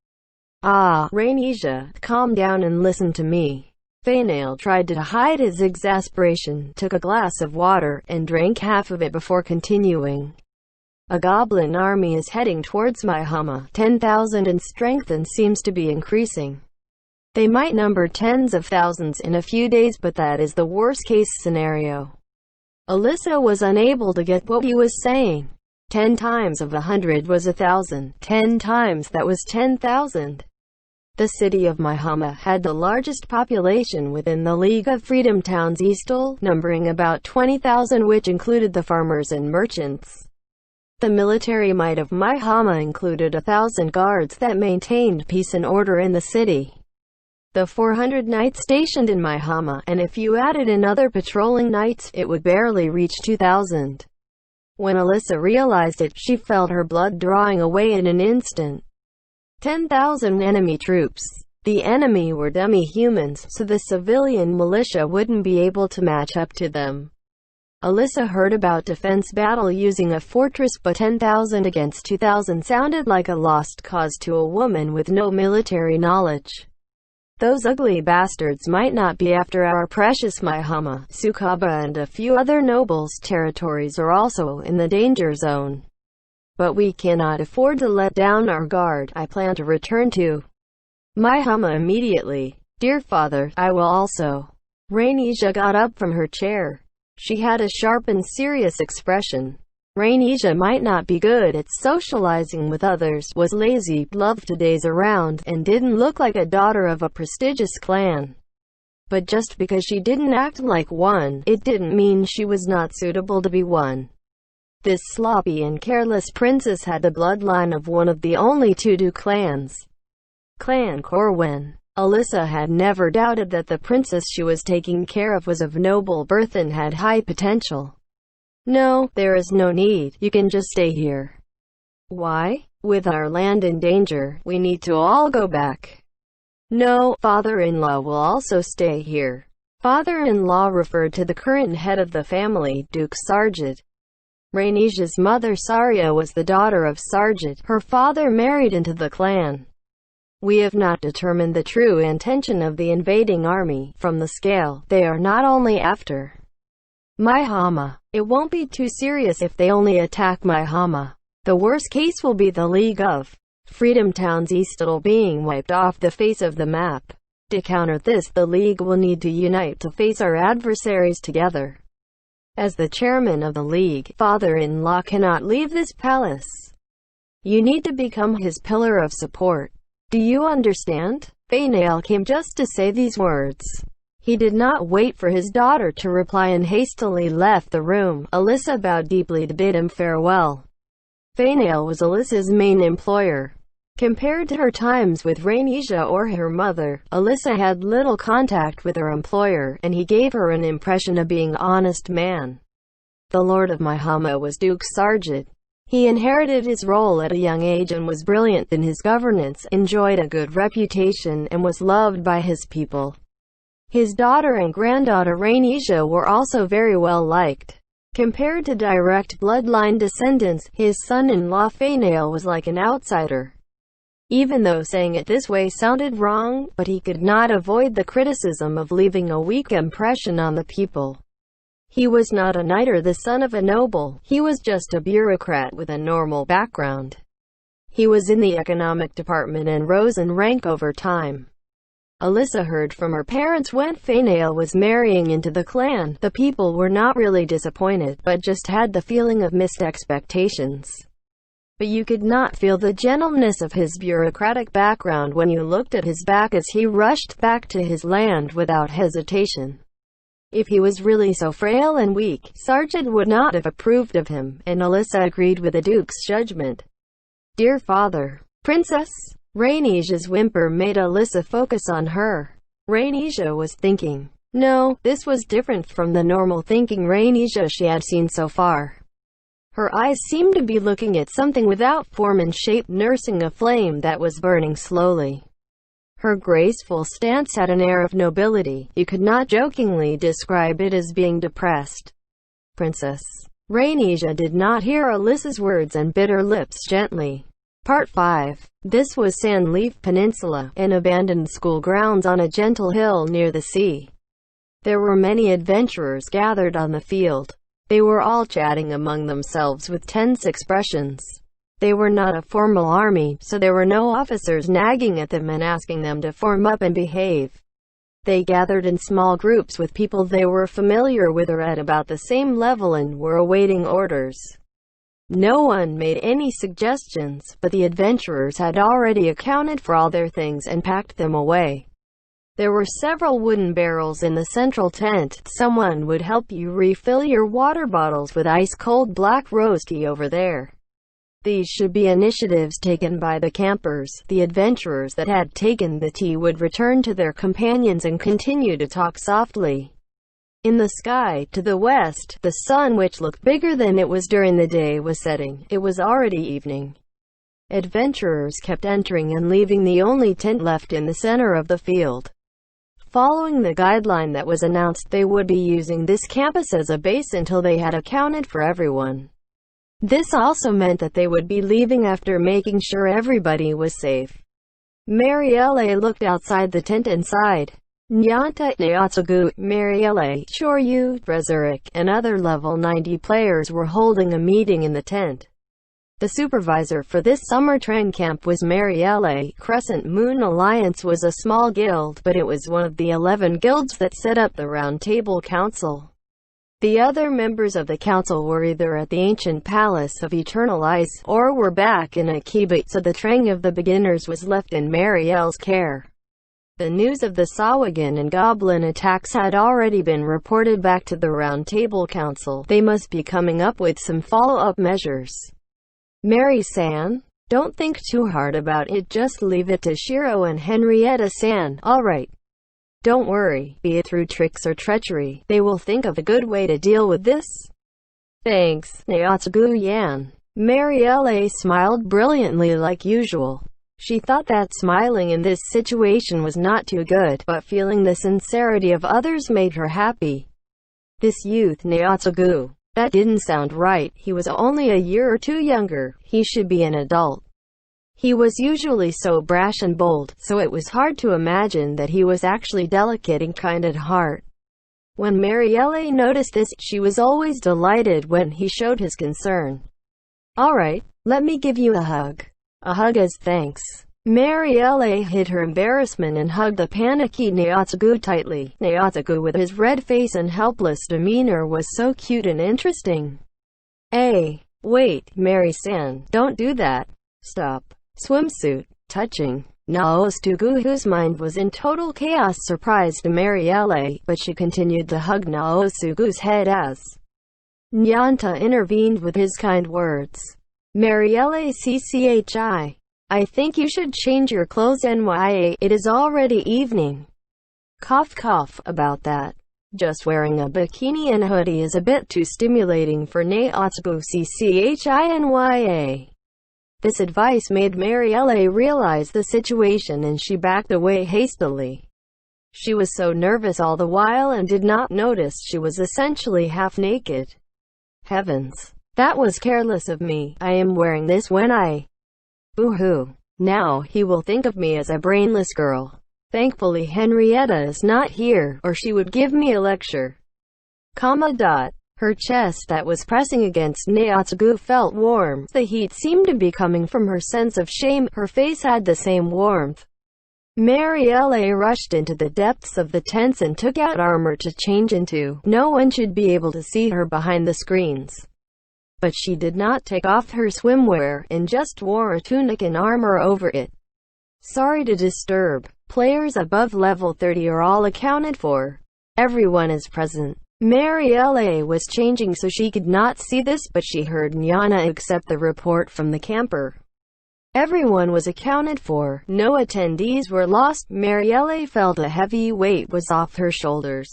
Ah, Rhaenys, calm down and listen to me. Fainal tried to hide his exasperation, took a glass of water, and drank half of it before continuing. A goblin army is heading towards my Hama, 10,000 in strength, and seems to be increasing. They might number tens of thousands in a few days, but that is the worst-case scenario. Alyssa was unable to get what he was saying. 10 times of 100 was 1,000. 10 times that was 10,000. The city of my Hama had the largest population within the League of Freedom Towns Eastal, numbering about 20,000, which included the farmers and merchants. The military might of my Hama included 1,000 guards that maintained peace and order in the city. The 400 knights stationed in my Hama, and if you added in other patrolling knights, it would barely reach 2,000. When Alyssa realized it, she felt her blood drawing away in an instant. 10,000 enemy troops. The enemy were dummy humans, so the civilian militia wouldn't be able to match up to them. Alyssa heard about defense battle using a fortress, but 10,000 against 2,000 sounded like a lost cause to a woman with no military knowledge. Those ugly bastards might not be after our precious my Hama. Sukaba and a few other nobles' territories are also in the danger zone. But we cannot afford to let down our guard. I plan to return to my Hama immediately. Dear father, I will also. Rhaenys got up from her chair. She had a sharp and serious expression. Rhaenys might not be good at socializing with others, was lazy, loved to daze around, and didn't look like a daughter of a prestigious clan. But just because she didn't act like one, it didn't mean she was not suitable to be one. This sloppy and careless princess had the bloodline of one of the only Tudor clans, Clan Corwin. Alyssa had never doubted that the princess she was taking care of was of noble birth and had high potential. No, there is no need. You can just stay here. Why? With our land in danger, we need to all go back. No, father-in-law will also stay here. Father-in-law referred to the current head of the family, Duke Sargent. Rhaenys' mother Saria was the daughter of Sargent. Her father married into the clan. We have not determined the true intention of the invading army. From the scale, they are not only after my Hama. It won't be too serious if they only attack my Hama. The worst case will be the League of Freedom Towns Eastal being wiped off the face of the map. To counter this, the League will need to unite to face our adversaries together. As the chairman of the League, father-in-law cannot leave this palace. You need to become his pillar of support. Do you understand? Fainal came just to say these words. He did not wait for his daughter to reply and hastily left the room. Alyssa bowed deeply to bid him farewell. Fainal was Alyssa's main employer. Compared to her times with Rhaenys or her mother, Alyssa had little contact with her employer, and he gave her an impression of being an honest man. The Lord of my Hama was Duke Sargent. He inherited his role at a young age and was brilliant in his governance, enjoyed a good reputation, and was loved by his people. His daughter and granddaughter Rhaenys were also very well liked. Compared to direct bloodline descendants, his son-in-law Fainal was like an outsider. Even though saying it this way sounded wrong, but he could not avoid the criticism of leaving a weak impression on the people. He was not a knight or the son of a noble, he was just a bureaucrat with a normal background. He was in the economic department and rose in rank over time. Alyssa heard from her parents when Faineal was marrying into the clan. The people were not really disappointed, but just had the feeling of missed expectations. But you could not feel the gentleness of his bureaucratic background when you looked at his back as he rushed back to his land without hesitation. If he was really so frail and weak, Sargent would not have approved of him, and Alyssa agreed with the Duke's judgment. "Dear father, Princess," Rhaenicia's whimper made Alyssa focus on her. Rhaenycia was thinking. No, this was different from the normal thinking Rhaenycia she had seen so far. Her eyes seemed to be looking at something without form and shape, nursing a flame that was burning slowly. Her graceful stance had an air of nobility. You could not jokingly describe it as being depressed. "Princess." Rhaenycia did not hear Alyssa's words and bit her lips gently. Part 5. This was Sandleaf Peninsula, an abandoned school grounds on a gentle hill near the sea. There were many adventurers gathered on the field. They were all chatting among themselves with tense expressions. They were not a formal army, so there were no officers nagging at them and asking them to form up and behave. They gathered in small groups with people they were familiar with or at about the same level and were awaiting orders. No one made any suggestions, but the adventurers had already accounted for all their things and packed them away. There were several wooden barrels in the central tent. Someone would help you refill your water bottles with ice-cold black rose tea over there. These should be initiatives taken by the campers. The adventurers that had taken the tea would return to their companions and continue to talk softly. In the sky, to the west, the sun, which looked bigger than it was during the day, was setting. It was already evening. Adventurers kept entering and leaving the only tent left in the center of the field. Following the guideline that was announced, they would be using this campus as a base until they had accounted for everyone. This also meant that they would be leaving after making sure everybody was safe. Marielle looked outside the tent and sighed. Nyanta, Neotsugu, Marielle, Shoryu, Rezurik, and other level 90 players were holding a meeting in the tent. The supervisor for this summer train camp was Marielle. Crescent Moon Alliance was a small guild, but it was one of the 11 guilds that set up the Round Table Council. The other members of the council were either at the ancient Palace of Eternal Ice, or were back in Akiba, so the training of the beginners was left in Marielle's care. The news of the Sahuagin and Goblin attacks had already been reported back to the Round Table Council. They must be coming up with some follow-up measures. Mary-san, don't think too hard about it, just leave it to Shiro and Henrietta-san. Alright. Don't worry, be it through tricks or treachery, they will think of a good way to deal with this. Thanks, Neotsugu-yan. Marielle smiled brilliantly like usual. She thought that smiling in this situation was not too good, but feeling the sincerity of others made her happy. This youth, Neotsugu, that didn't sound right. He was only a year or two younger. He should be an adult. He was usually so brash and bold, so it was hard to imagine that he was actually delicate and kind at heart. When Marielle noticed this, she was always delighted when he showed his concern. Alright, let me give you a hug. A hug as thanks. Marielle hid her embarrassment and hugged the panicky Neotsugu tightly. Neotsugu, with his red face and helpless demeanor, was so cute and interesting. Hey, wait, Mary-san, don't do that. Stop. Swimsuit. Touching. Naotsugu, whose mind was in total chaos, surprised Marielle, but she continued to hug Naotsugu's head as Nyanta intervened with his kind words. Marielle cchi. I think you should change your clothes nya, it is already evening. Cough cough about that. Just wearing a bikini and hoodie is a bit too stimulating for Naotsugu cchinya. This advice made Marielle realize the situation and she backed away hastily. She was so nervous all the while and did not notice she was essentially half naked. Heavens. That was careless of me. I am wearing this when I... Boo-hoo. Now he will think of me as a brainless girl. Thankfully Henrietta is not here, or she would give me a lecture. Her chest that was pressing against Naotsugu felt warm. The heat seemed to be coming from her sense of shame. Her face had the same warmth. Marielle rushed into the depths of the tents and took out armor to change into. No one should be able to see her behind the screens. But she did not take off her swimwear, and just wore a tunic and armor over it. Sorry to disturb. Players above level 30 are all accounted for. Everyone is present. Marielle was changing so she could not see this, but she heard Nyana accept the report from the camper. Everyone was accounted for. No attendees were lost. Marielle felt a heavy weight was off her shoulders.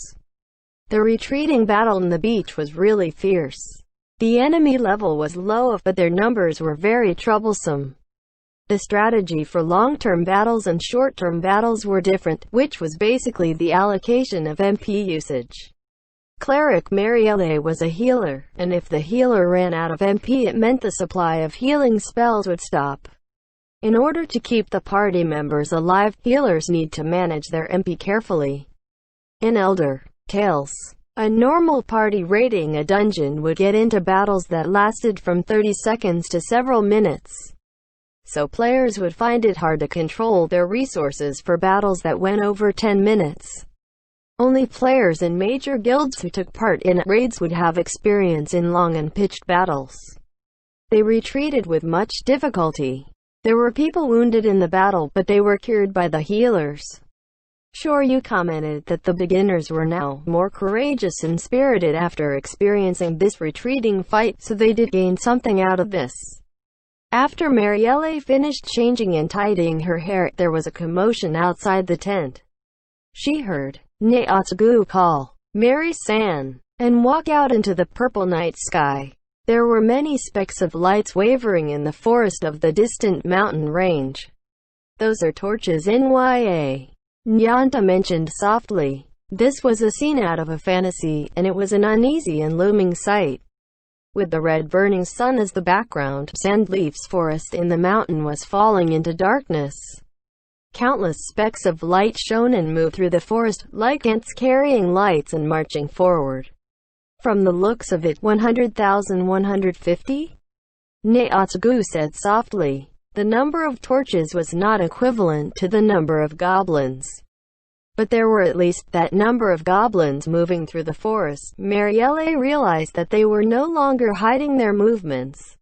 The retreating battle on the beach was really fierce. The enemy level was low, but their numbers were very troublesome. The strategy for long-term battles and short-term battles were different, which was basically the allocation of MP usage. Cleric Marielle was a healer, and if the healer ran out of MP, it meant the supply of healing spells would stop. In order to keep the party members alive, healers need to manage their MP carefully. In Elder Tales, a normal party raiding a dungeon would get into battles that lasted from 30 seconds to several minutes. So players would find it hard to control their resources for battles that went over 10 minutes. Only players in major guilds who took part in raids would have experience in long and pitched battles. They retreated with much difficulty. There were people wounded in the battle, but they were cured by the healers. Shoryu commented that the beginners were now more courageous and spirited after experiencing this retreating fight, so they did gain something out of this. After Marielle finished changing and tidying her hair, there was a commotion outside the tent. She heard Naotsugu call, "Mary-san," and walk out into the purple night sky. There were many specks of lights wavering in the forest of the distant mountain range. "Those are torches, Nya," Nyanta mentioned softly. This was a scene out of a fantasy, and it was an uneasy and looming sight. With the red burning sun as the background, Sandleaf's forest in the mountain was falling into darkness. Countless specks of light shone and moved through the forest, like ants carrying lights and marching forward. "From the looks of it, 100,150? Naotsugu said softly. The number of torches was not equivalent to the number of goblins. But there were at least that number of goblins moving through the forest. Marielle realized that they were no longer hiding their movements.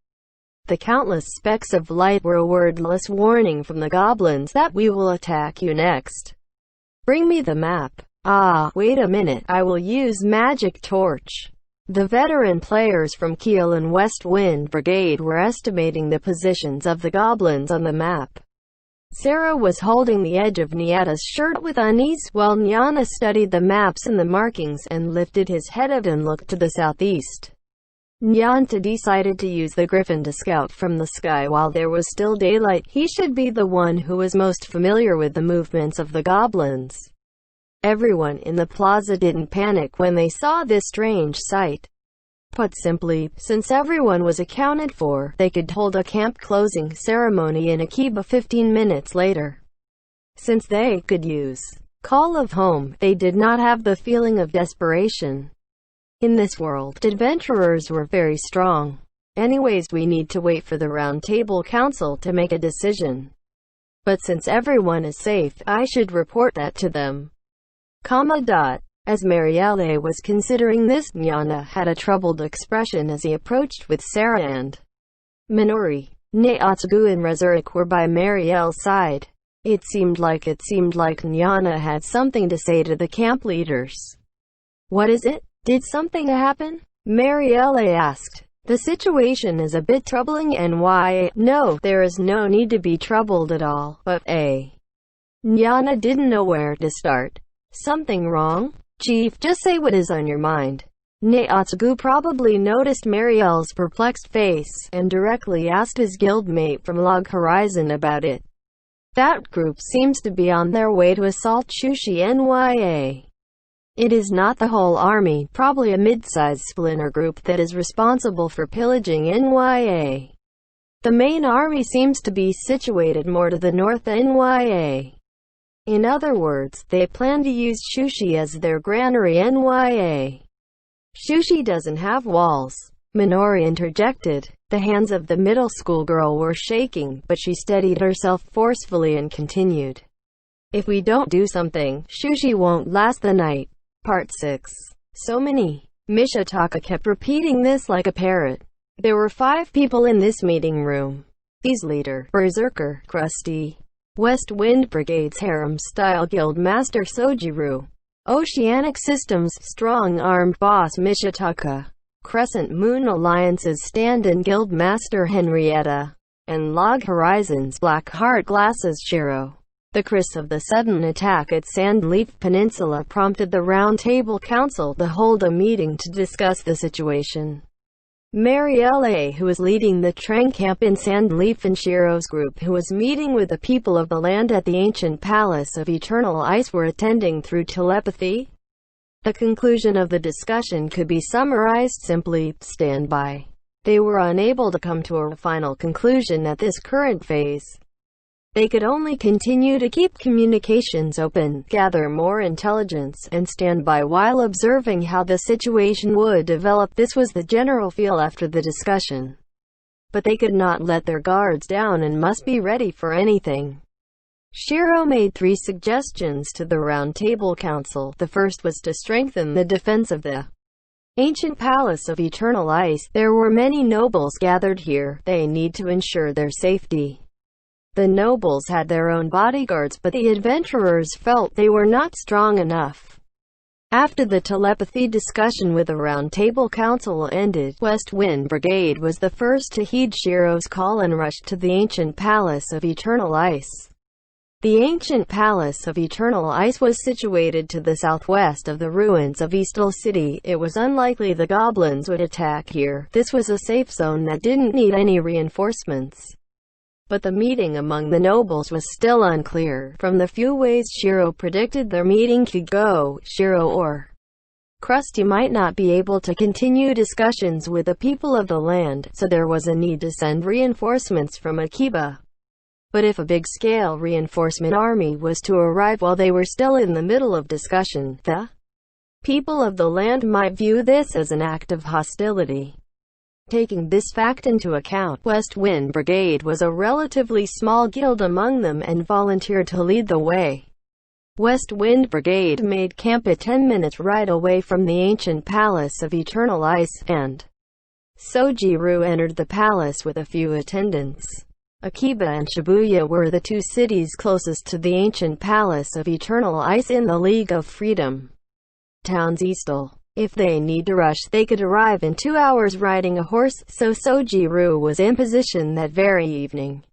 The countless specks of light were a wordless warning from the goblins that we will attack you next. Bring me the map. Ah, wait a minute, I will use magic torch. The veteran players from Kiel and West Wind Brigade were estimating the positions of the goblins on the map. Sarah was holding the edge of Nyata's shirt with unease, while Nyana studied the maps and the markings, and lifted his head up and looked to the southeast. Nyanta decided to use the griffin to scout from the sky while there was still daylight. He should be the one who was most familiar with the movements of the goblins. Everyone in the plaza didn't panic when they saw this strange sight. Put simply, since everyone was accounted for, they could hold a camp closing ceremony in Akiba 15 minutes later. Since they could use call of home, they did not have the feeling of desperation. In this world, adventurers were very strong. Anyways, we need to wait for the Round Table Council to make a decision. But since everyone is safe, I should report that to them. As Marielle was considering this, Nyana had a troubled expression as he approached with Sarah and Minori. Naotsugu and Rezurik were by Marielle's side. It seemed like Nyana had something to say to the camp leaders. "What is it? Did something happen?" Marielle asked. "The situation is a bit troubling and why? No, there is no need to be troubled at all, but Nyana didn't know where to start. "Something wrong? Chief, just say what is on your mind." Naotsugu probably noticed Marielle's perplexed face, and directly asked his guildmate from Log Horizon about it. "That group seems to be on their way to assault Shushi Nya. It is not the whole army, probably a mid-sized splinter group that is responsible for pillaging Nya. The main army seems to be situated more to the north of Nya. In other words, they plan to use Shushi as their granary Nya. Shushi doesn't have walls, Minori interjected. The hands of the middle school girl were shaking, but she steadied herself forcefully and continued. If we don't do something, Shushi won't last the night. Part 6. So many. Mishitaka kept repeating this like a parrot. There were 5 people in this meeting room. These leader, Berserker, Krusty, West Wind Brigade's harem-style guild master Sojiru, Oceanic Systems' strong-armed boss Mishitaka, Crescent Moon Alliance's stand-in guild master Henrietta, and Log Horizon's Black Heart Glasses Shiro. The cries of the sudden attack at Sandleaf Peninsula prompted the Round Table Council to hold a meeting to discuss the situation. Marielle, who was leading the Trang camp in Sandleaf, and Shiro's group, who was meeting with the people of the land at the ancient Palace of Eternal Ice, were attending through telepathy. The conclusion of the discussion could be summarized simply: stand by. They were unable to come to a final conclusion at this current phase. They could only continue to keep communications open, gather more intelligence, and stand by while observing how the situation would develop. This was the general feel after the discussion. But they could not let their guards down and must be ready for anything. Shiro made 3 suggestions to the Round Table Council. The first was to strengthen the defense of the ancient Palace of Eternal Ice. There were many nobles gathered here. They need to ensure their safety. The nobles had their own bodyguards, but the adventurers felt they were not strong enough. After the telepathy discussion with the Round Table Council ended, West Wind Brigade was the first to heed Shiro's call and rushed to the ancient Palace of Eternal Ice. The ancient Palace of Eternal Ice was situated to the southwest of the ruins of Eastal City. It was unlikely the goblins would attack here. This was a safe zone that didn't need any reinforcements. But the meeting among the nobles was still unclear. From the few ways Shiro predicted their meeting could go, Shiro or Krusty might not be able to continue discussions with the people of the land, so there was a need to send reinforcements from Akiba. But if a big-scale reinforcement army was to arrive while they were still in the middle of discussion, the people of the land might view this as an act of hostility. Taking this fact into account, West Wind Brigade was a relatively small guild among them and volunteered to lead the way. West Wind Brigade made camp a 10-minute ride away from the ancient Palace of Eternal Ice, and Sojiru entered the palace with a few attendants. Akiba and Shibuya were the 2 cities closest to the ancient Palace of Eternal Ice in the League of Freedom. Towns Eastal. If they need to rush, they could arrive in 2 hours riding a horse, so Sojiru was in position that very evening.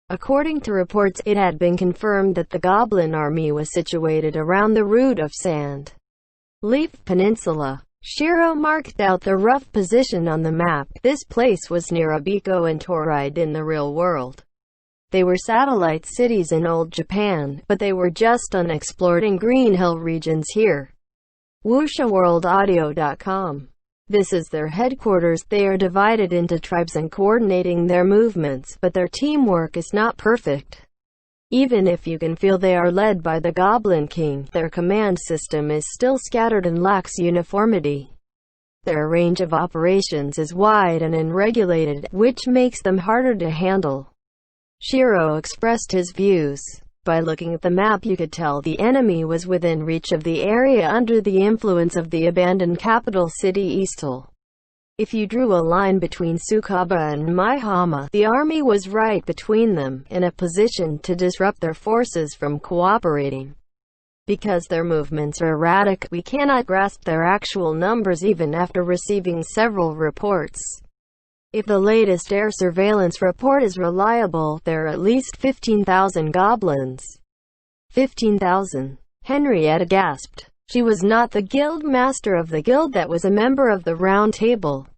According to reports, it had been confirmed that the Goblin army was situated around the root of Sandleaf Peninsula. Shiro marked out the rough position on the map. This place was near Abiko and Toride in the real world. They were satellite cities in old Japan, but they were just unexplored in Green Hill regions here. WuxiaWorldAudio.com. This is their headquarters. They are divided into tribes and coordinating their movements, but their teamwork is not perfect. Even if you can feel they are led by the Goblin King, their command system is still scattered and lacks uniformity. Their range of operations is wide and unregulated, which makes them harder to handle. Shiro expressed his views. By looking at the map you could tell the enemy was within reach of the area under the influence of the abandoned capital city Eastal. If you drew a line between Tsukaba and Maihama, the army was right between them, in a position to disrupt their forces from cooperating. Because their movements are erratic, we cannot grasp their actual numbers even after receiving several reports. If the latest air surveillance report is reliable, there are at least 15,000 goblins. 15,000. Henrietta gasped. She was not the guild master of the guild that was a member of the Round Table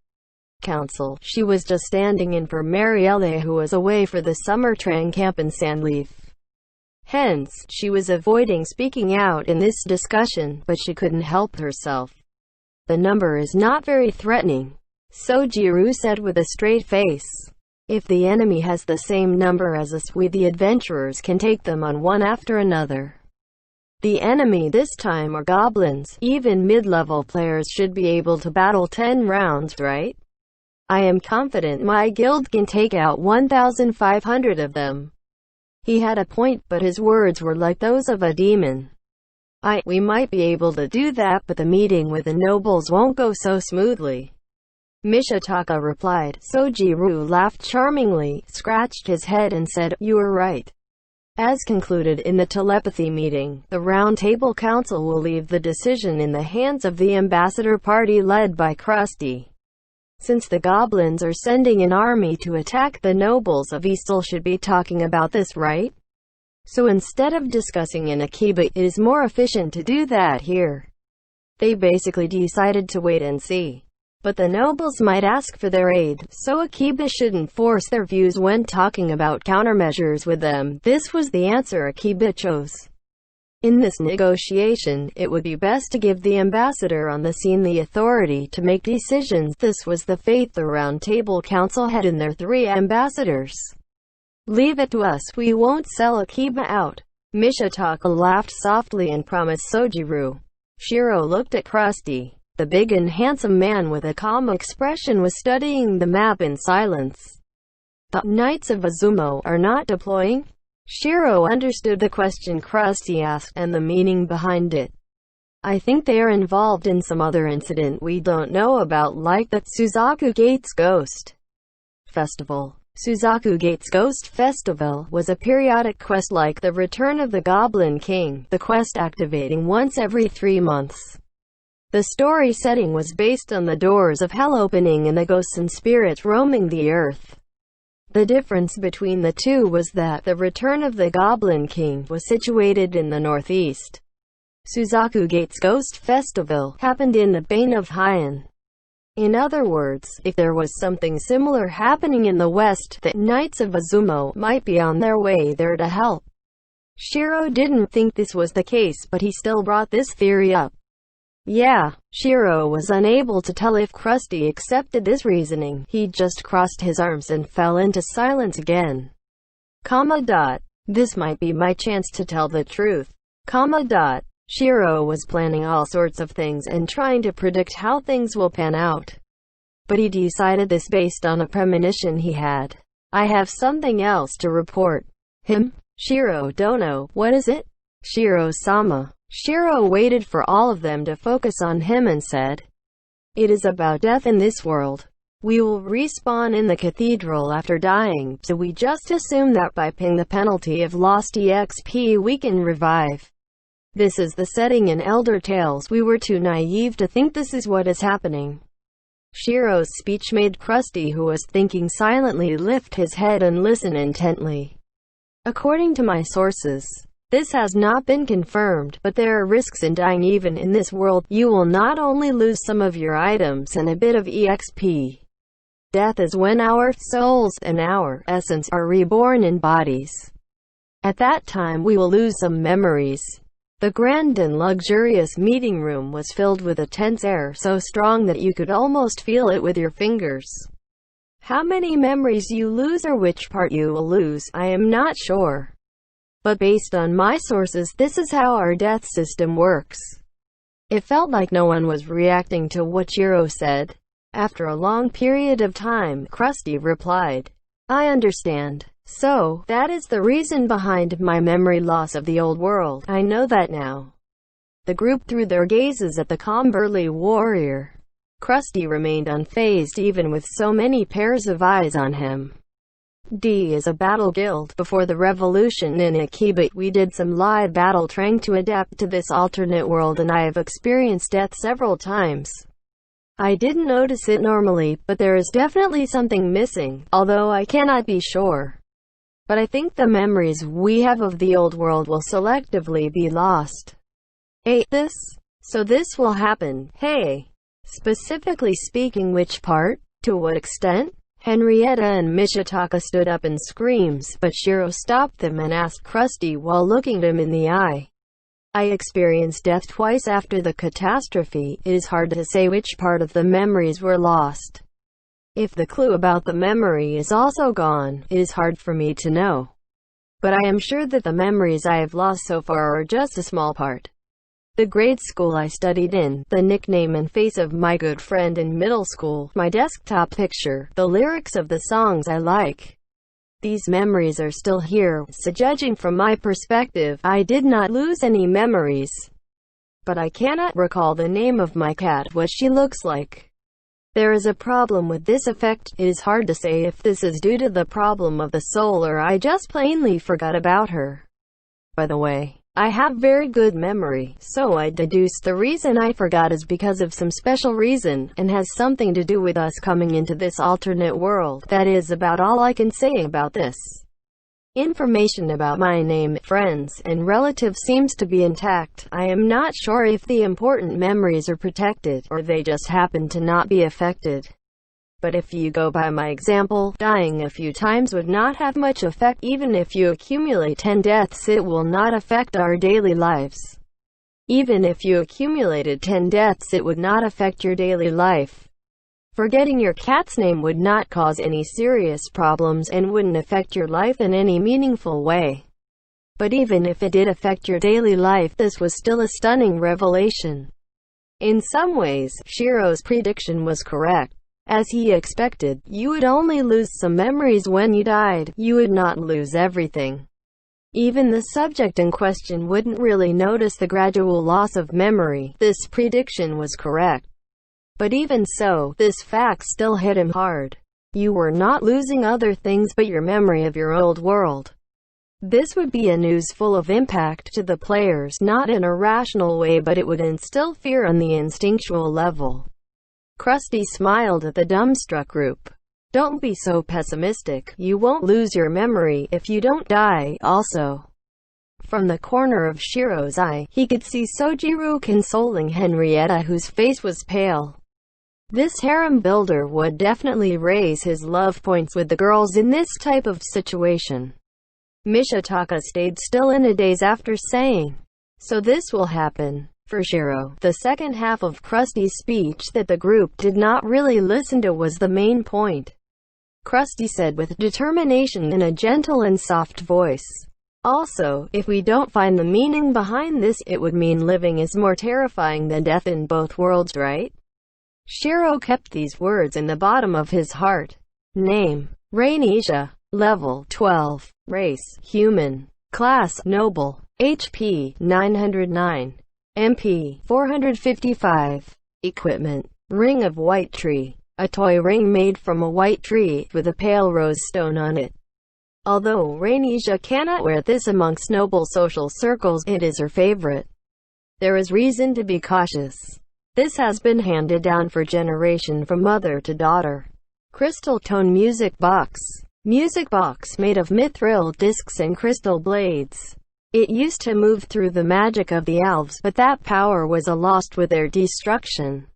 Council. She was just standing in for Marielle, who was away for the summer Trang camp in Sandleaf. Hence, she was avoiding speaking out in this discussion, but she couldn't help herself. The number is not very threatening, Sojiru said with a straight face. If the enemy has the same number as us, we the adventurers can take them on one after another. The enemy this time are goblins. Even mid-level players should be able to battle 10 rounds, right? I am confident my guild can take out 1,500 of them. He had a point, but his words were like those of a demon. We might be able to do that, but the meeting with the nobles won't go so smoothly. Mishitaka replied. Sojiru laughed charmingly, scratched his head and said, "You are right." As concluded in the telepathy meeting, the Round Table Council will leave the decision in the hands of the ambassador party led by Krusty. Since the goblins are sending an army to attack, the nobles of Eastle should be talking about this, right? So instead of discussing in Akiba, it is more efficient to do that here. They basically decided to wait and see. But the nobles might ask for their aid, so Akiba shouldn't force their views when talking about countermeasures with them. This was the answer Akiba chose. In this negotiation, it would be best to give the ambassador on the scene the authority to make decisions. This was the faith the Round Table Council had in their 3 ambassadors. "Leave it to us, we won't sell Akiba out." Mishitaka laughed softly and promised Sojiru. Shiro looked at Krusty. The big and handsome man with a calm expression was studying the map in silence. "The Knights of Izumo are not deploying?" Shiro understood the question Krusty asked, and the meaning behind it. "I think they are involved in some other incident we don't know about, like the Suzaku Gates Ghost Festival." Suzaku Gates Ghost Festival was a periodic quest like the Return of the Goblin King, the quest activating once every 3 months. The story setting was based on the doors of hell opening and the ghosts and spirits roaming the earth. The difference between the two was that the Return of the Goblin King was situated in the northeast. Suzaku Gates Ghost Festival happened in the Bane of Heian. In other words, if there was something similar happening in the west, the Knights of Izumo might be on their way there to help. Shiro didn't think this was the case, but he still brought this theory up. Yeah, Shiro was unable to tell if Krusty accepted this reasoning. He just crossed his arms and fell into silence again. This might be my chance to tell the truth. Shiro was planning all sorts of things and trying to predict how things will pan out. But he decided this based on a premonition he had. "I have something else to report." Shiro Dono, what is it? Shiro-sama. Shiro waited for all of them to focus on him and said, "It is about death in this world. We will respawn in the cathedral after dying, so we just assume that by paying the penalty of lost EXP we can revive. This is the setting in Elder Tales. We were too naive to think this is what is happening." Shiro's speech made Krusty, who was thinking silently, lift his head and listen intently. "According to my sources, this has not been confirmed, but there are risks in dying even in this world. You will not only lose some of your items and a bit of EXP. Death is when our souls and our essence are reborn in bodies. At that time we will lose some memories." The grand and luxurious meeting room was filled with a tense air so strong that you could almost feel it with your fingers. How many memories you lose or which part you will lose, I am not sure. But based on my sources, this is how our death system works. It felt like no one was reacting to what Shiro said. After a long period of time, Krusty replied, "I understand. So, that is the reason behind my memory loss of the old world. I know that now." The group threw their gazes at the calm burly warrior. Krusty remained unfazed even with so many pairs of eyes on him. D is a battle guild. Before the revolution in Akiba, we did some live battle trying to adapt to this alternate world, and I have experienced death several times. I didn't notice it normally, but there is definitely something missing, although I cannot be sure. But I think the memories we have of the old world will selectively be lost. So this will happen. Hey. Specifically speaking, which part? To what extent? Henrietta and Mishitaka stood up in screams, but Shiro stopped them and asked Krusty while looking him in the eye. "I experienced death twice after the catastrophe. It is hard to say which part of the memories were lost. If the clue about the memory is also gone, it is hard for me to know." But I am sure that the memories I have lost so far are just a small part. The grade school I studied in, the nickname and face of my good friend in middle school, my desktop picture, the lyrics of the songs I like. These memories are still here, so judging from my perspective, I did not lose any memories. But I cannot recall the name of my cat, what she looks like. There is a problem with this effect. It is hard to say if this is due to the problem of the soul or I just plainly forgot about her. By the way, I have very good memory, so I deduce the reason I forgot is because of some special reason, and has something to do with us coming into this alternate world. That is about all I can say about this. Information about my name, friends, and relatives seems to be intact. I am not sure if the important memories are protected, or they just happen to not be affected. But if you go by my example, dying a few times would not have much effect. Even if you accumulate 10 deaths, it will not affect our daily lives. Even if you accumulated 10 deaths, it would not affect your daily life. Forgetting your cat's name would not cause any serious problems and wouldn't affect your life in any meaningful way. But even if it did affect your daily life, this was still a stunning revelation. In some ways, Shiro's prediction was correct. As he expected, you would only lose some memories when you died. You would not lose everything. Even the subject in question wouldn't really notice the gradual loss of memory. This prediction was correct. But even so, this fact still hit him hard. You were not losing other things but your memory of your old world. This would be a news full of impact to the players, not in a rational way, but it would instill fear on the instinctual level. Krusty smiled at the dumbstruck group. Don't be so pessimistic. You won't lose your memory if you don't die. Also, from the corner of Shiro's eye, he could see Sojiro consoling Henrietta, whose face was pale. This harem builder would definitely raise his love points with the girls in this type of situation. Mishitaka stayed still in a daze after saying, "So this will happen." For Shiro, the second half of Krusty's speech that the group did not really listen to was the main point. Krusty said with determination in a gentle and soft voice, "Also, if we don't find the meaning behind this, it would mean living is more terrifying than death in both worlds, right?" Shiro kept these words in the bottom of his heart. Name: Rainisha. Level 12. Race: Human. Class: Noble. HP: 909. MP: 455. Equipment: Ring of White Tree. A toy ring made from a white tree, with a pale rose stone on it. Although Rainisha cannot wear this amongst noble social circles, it is her favorite. There is reason to be cautious. This has been handed down for generation from mother to daughter. Crystal Tone Music Box. Music box made of mithril discs and crystal blades. It used to move through the magic of the elves, but that power was lost with their destruction.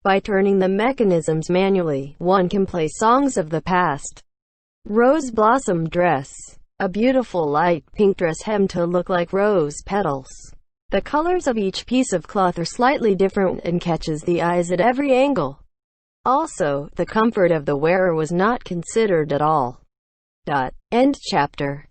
By turning the mechanisms manually, one can play songs of the past. Rose Blossom Dress. A beautiful light pink dress hemmed to look like rose petals. The colors of each piece of cloth are slightly different and catches the eyes at every angle. Also, the comfort of the wearer was not considered at all. End chapter.